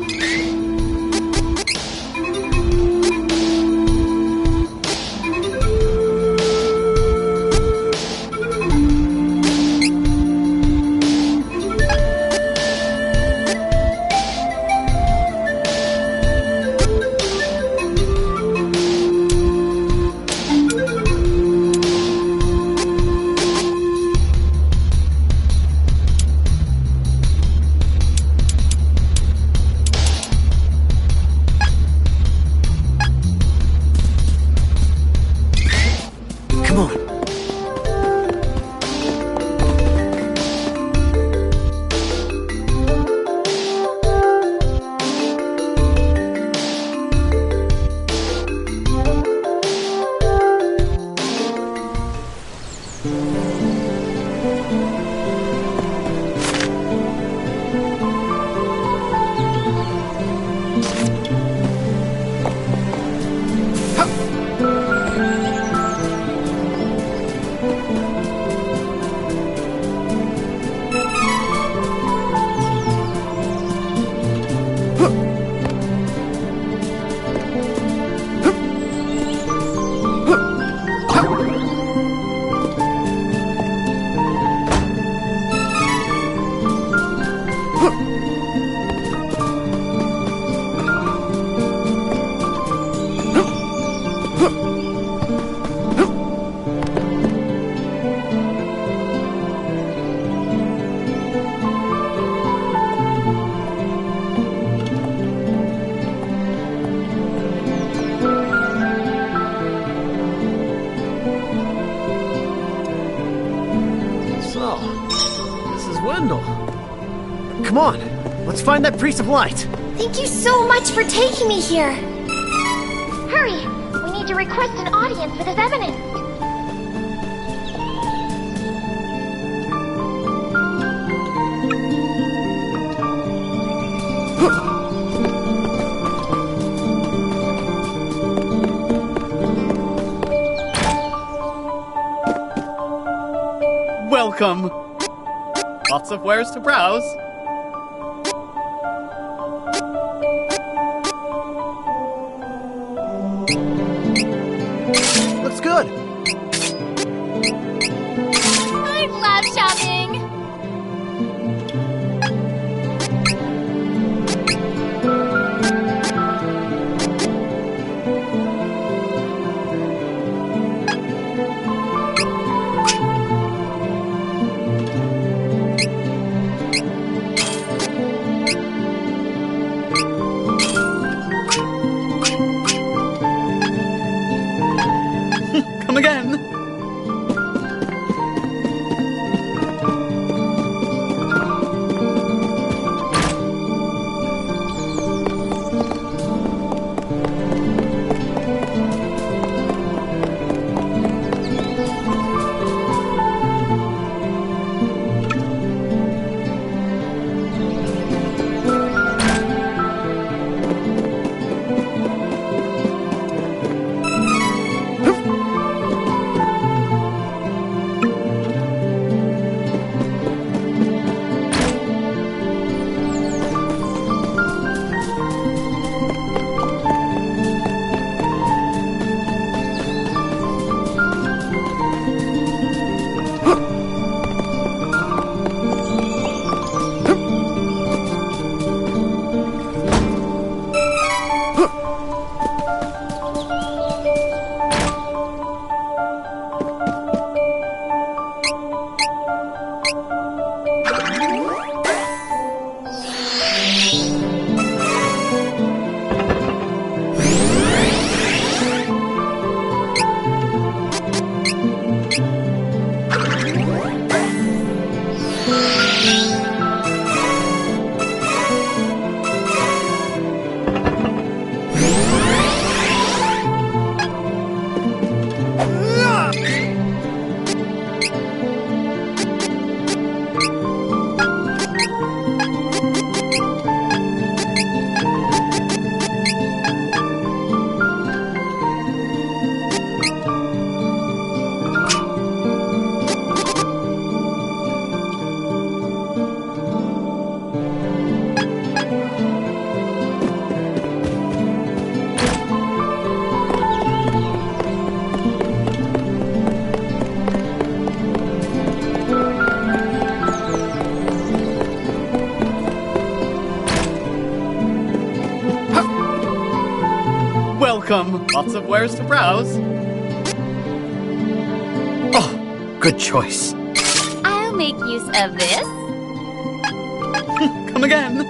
Come on, let's find that Priest of Light. Thank you so much for taking me here. Hurry, we need to request an audience with His Eminence. Welcome. Lots of wares to browse. Looks good. I love shopping. Come again. welcome. Lots of wares to browse. Oh, good choice. I'll make use of this. Come again.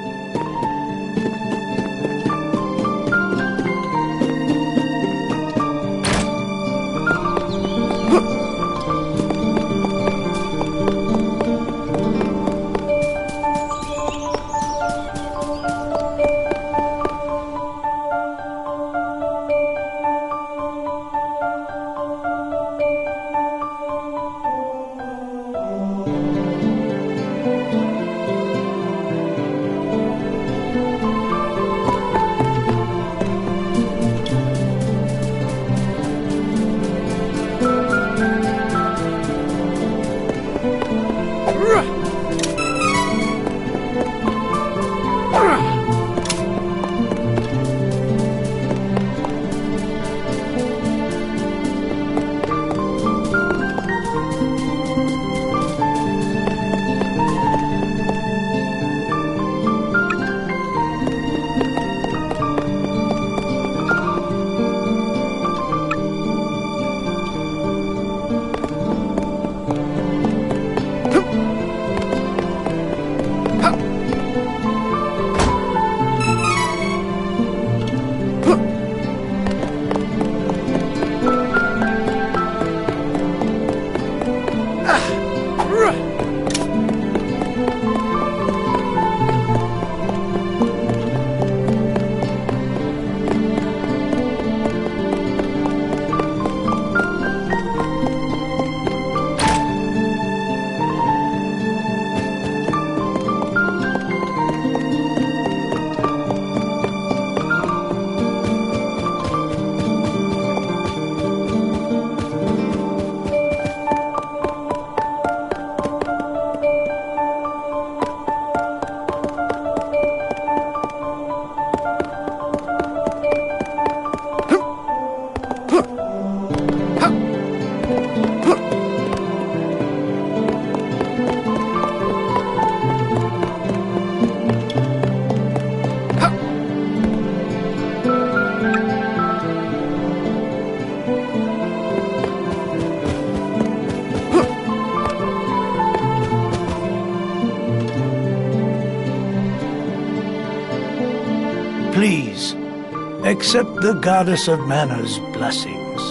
Please, accept the Goddess of Mana's blessings.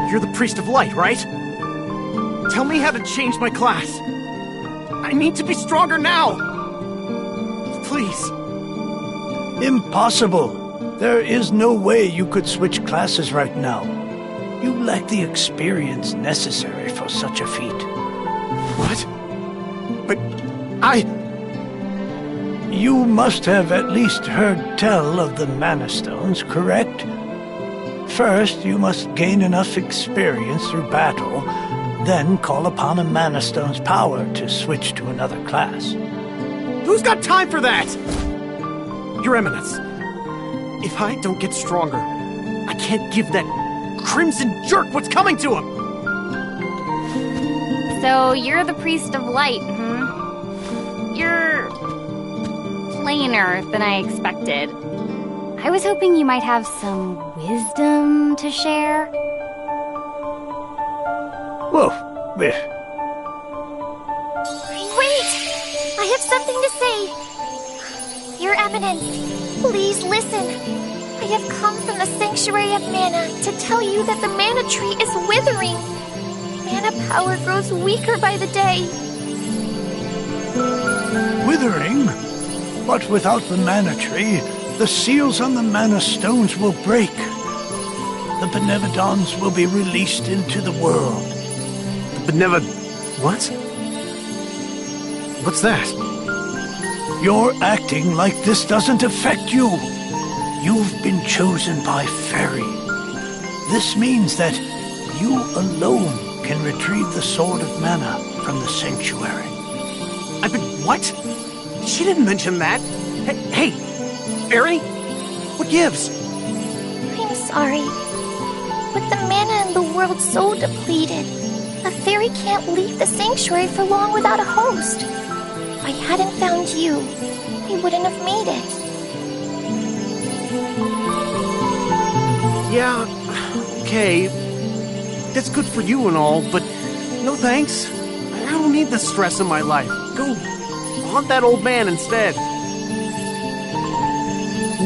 You're the Priest of Light, right? Tell me how to change my class. I need to be stronger now! Please. Impossible. There is no way you could switch classes right now. You lack the experience necessary for such a feat. What? But You must have at least heard tell of the Mana Stones, correct? First, you must gain enough experience through battle, then call upon a Mana Stone's power to switch to another class. Who's got time for that? Your Eminence, if I don't get stronger, I can't give that crimson jerk what's coming to him! So you're the Priest of Light, You're plainer than I expected. I was hoping you might have some wisdom to share. Whoa. Wait! I have something to say. Your Eminence, please listen. I have come from the Sanctuary of Mana to tell you that the Mana Tree is withering. Mana power grows weaker by the day. Withering? But without the Mana Tree, the seals on the Mana Stones will break. The Benevodons will be released into the world. What? What's that? You're acting like this doesn't affect you. You've been chosen by Fairy. This means that you alone can retrieve the Sword of Mana from the Sanctuary. I've been... what? She didn't mention that. Hey, Fairy? What gives? I'm sorry. With the mana in the world so depleted, a fairy can't leave the sanctuary for long without a host. If I hadn't found you, I wouldn't have made it. Yeah, okay. That's good for you and all, but no thanks. I don't need the stress in my life. Go haunt that old man instead.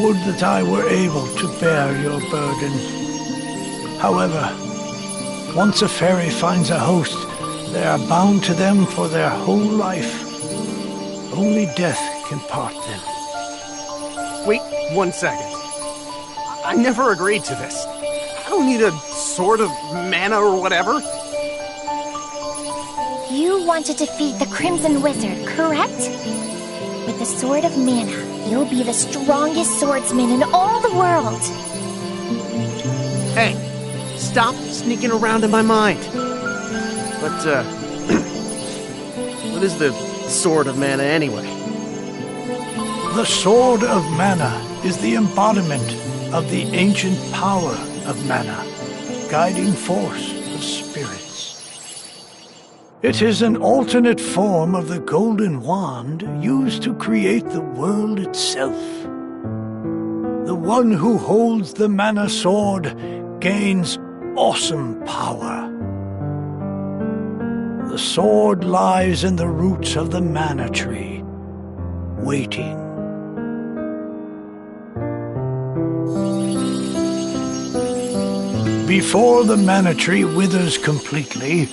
Would that I were able to bear your burden. However, once a fairy finds a host, they are bound to them for their whole life. Only death can part them. Wait 1 second. I never agreed to this. I don't need a sword of mana or whatever. You want to defeat the Crimson Wizard, correct? With the Sword of Mana, you'll be the strongest swordsman in all the world. Hey, stop sneaking around in my mind. But, what is the Sword of Mana anyway? The Sword of Mana is the embodiment of the ancient power of mana, guiding force of spirits. It is an alternate form of the golden wand used to create the world itself. The one who holds the mana sword gains awesome power. The sword lies in the roots of the mana tree, waiting. Before the mana tree withers completely,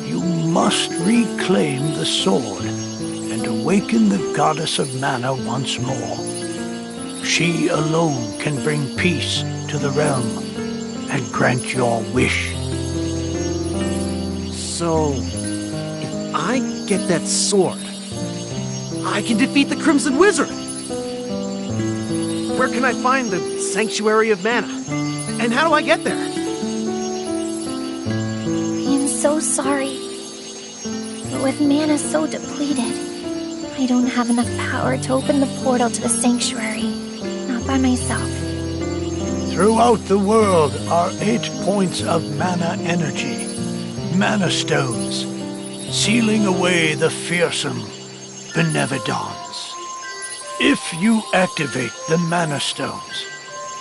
you must reclaim the sword and awaken the goddess of mana once more. She alone can bring peace to the realm and grant your wish. So, if I get that sword, I can defeat the Crimson Wizard! Where can I find the Sanctuary of Mana? And how do I get there? I'm so sorry. But with mana so depleted, I don't have enough power to open the portal to the Sanctuary. Not by myself. Throughout the world are 8 points of mana energy, mana stones, sealing away the fearsome Benevodons. If you activate the mana stones,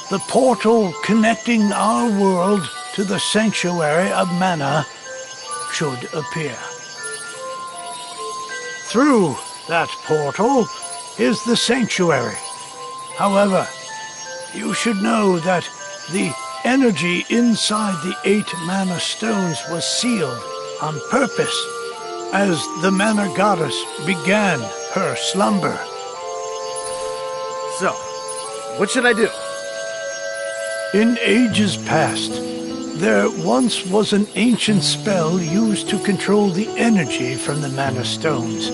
the portal connecting our world to the Sanctuary of Mana should appear. Through that portal is the Sanctuary. However, you should know that the energy inside the 8 mana stones was sealed on purpose as the mana goddess began her slumber. So, what should I do? In ages past, there once was an ancient spell used to control the energy from the mana stones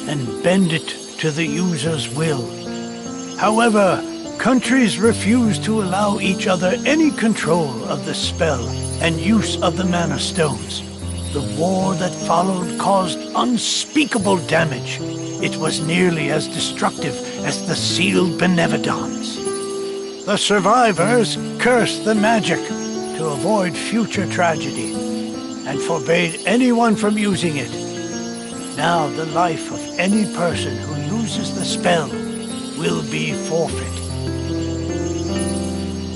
and bend it to the user's will. However, countries refused to allow each other any control of the spell and use of the mana stones. The war that followed caused unspeakable damage. It was nearly as destructive as the sealed Benevodons. The survivors cursed the magic to avoid future tragedy and forbade anyone from using it. Now the life of any person who uses the spell will be forfeit.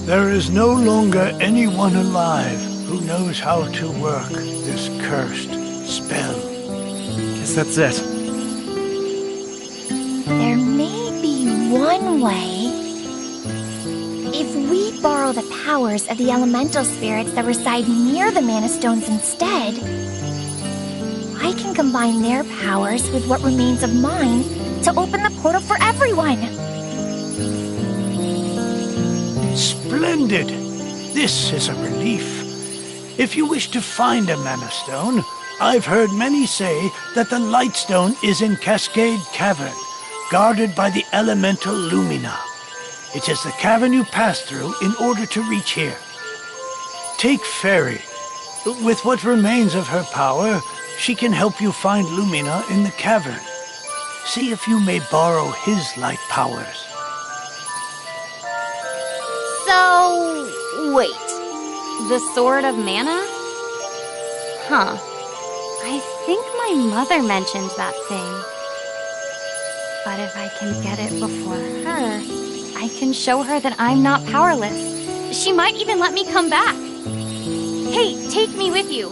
There is no longer anyone alive who knows how to work this cursed spell. Guess that's it. There may be one way. If we borrow the powers of the elemental spirits that reside near the Mana Stones instead, I can combine their powers with what remains of mine to open the portal for everyone. Splendid! This is a relief. If you wish to find a Mana Stone, I've heard many say that the Light Stone is in Cascade Cavern, guarded by the elemental Lumina. It is the cavern you pass through in order to reach here. Take Fairy. With what remains of her power, she can help you find Lumina in the cavern. See if you may borrow his light powers. So, wait. The Sword of Mana? Huh. I think my mother mentioned that thing. But if I can get it before her, I can show her that I'm not powerless. She might even let me come back. Hey, take me with you.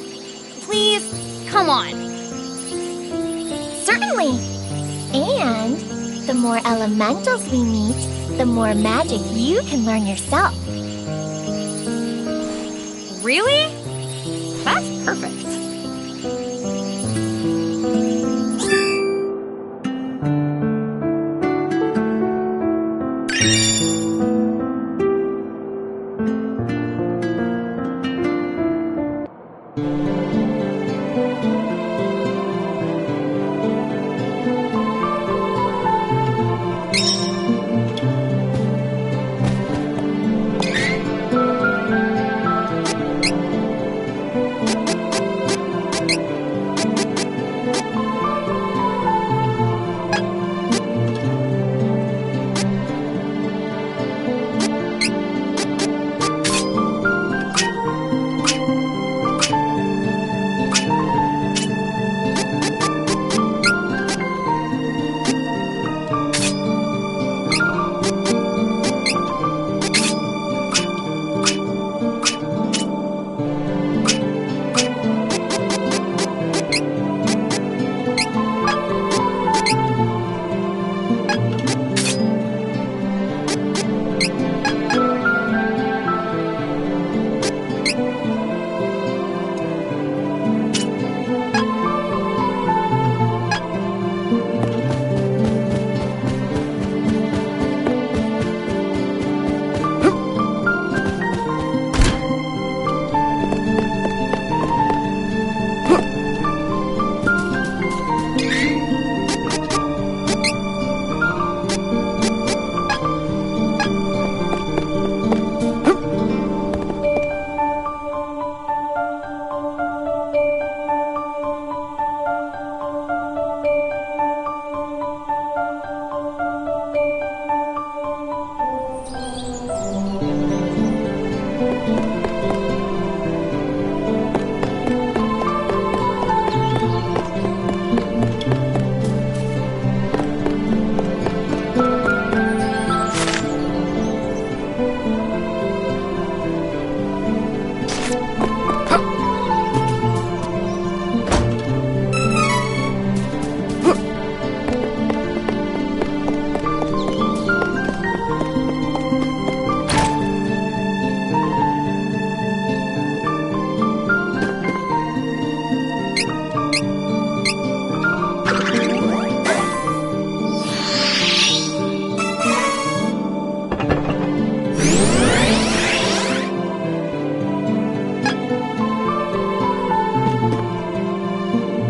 Please, come on. Certainly. And the more elementals we meet, the more magic you can learn yourself. Really? That's perfect.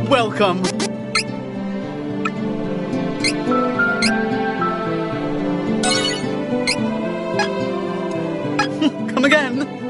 Welcome. Come again.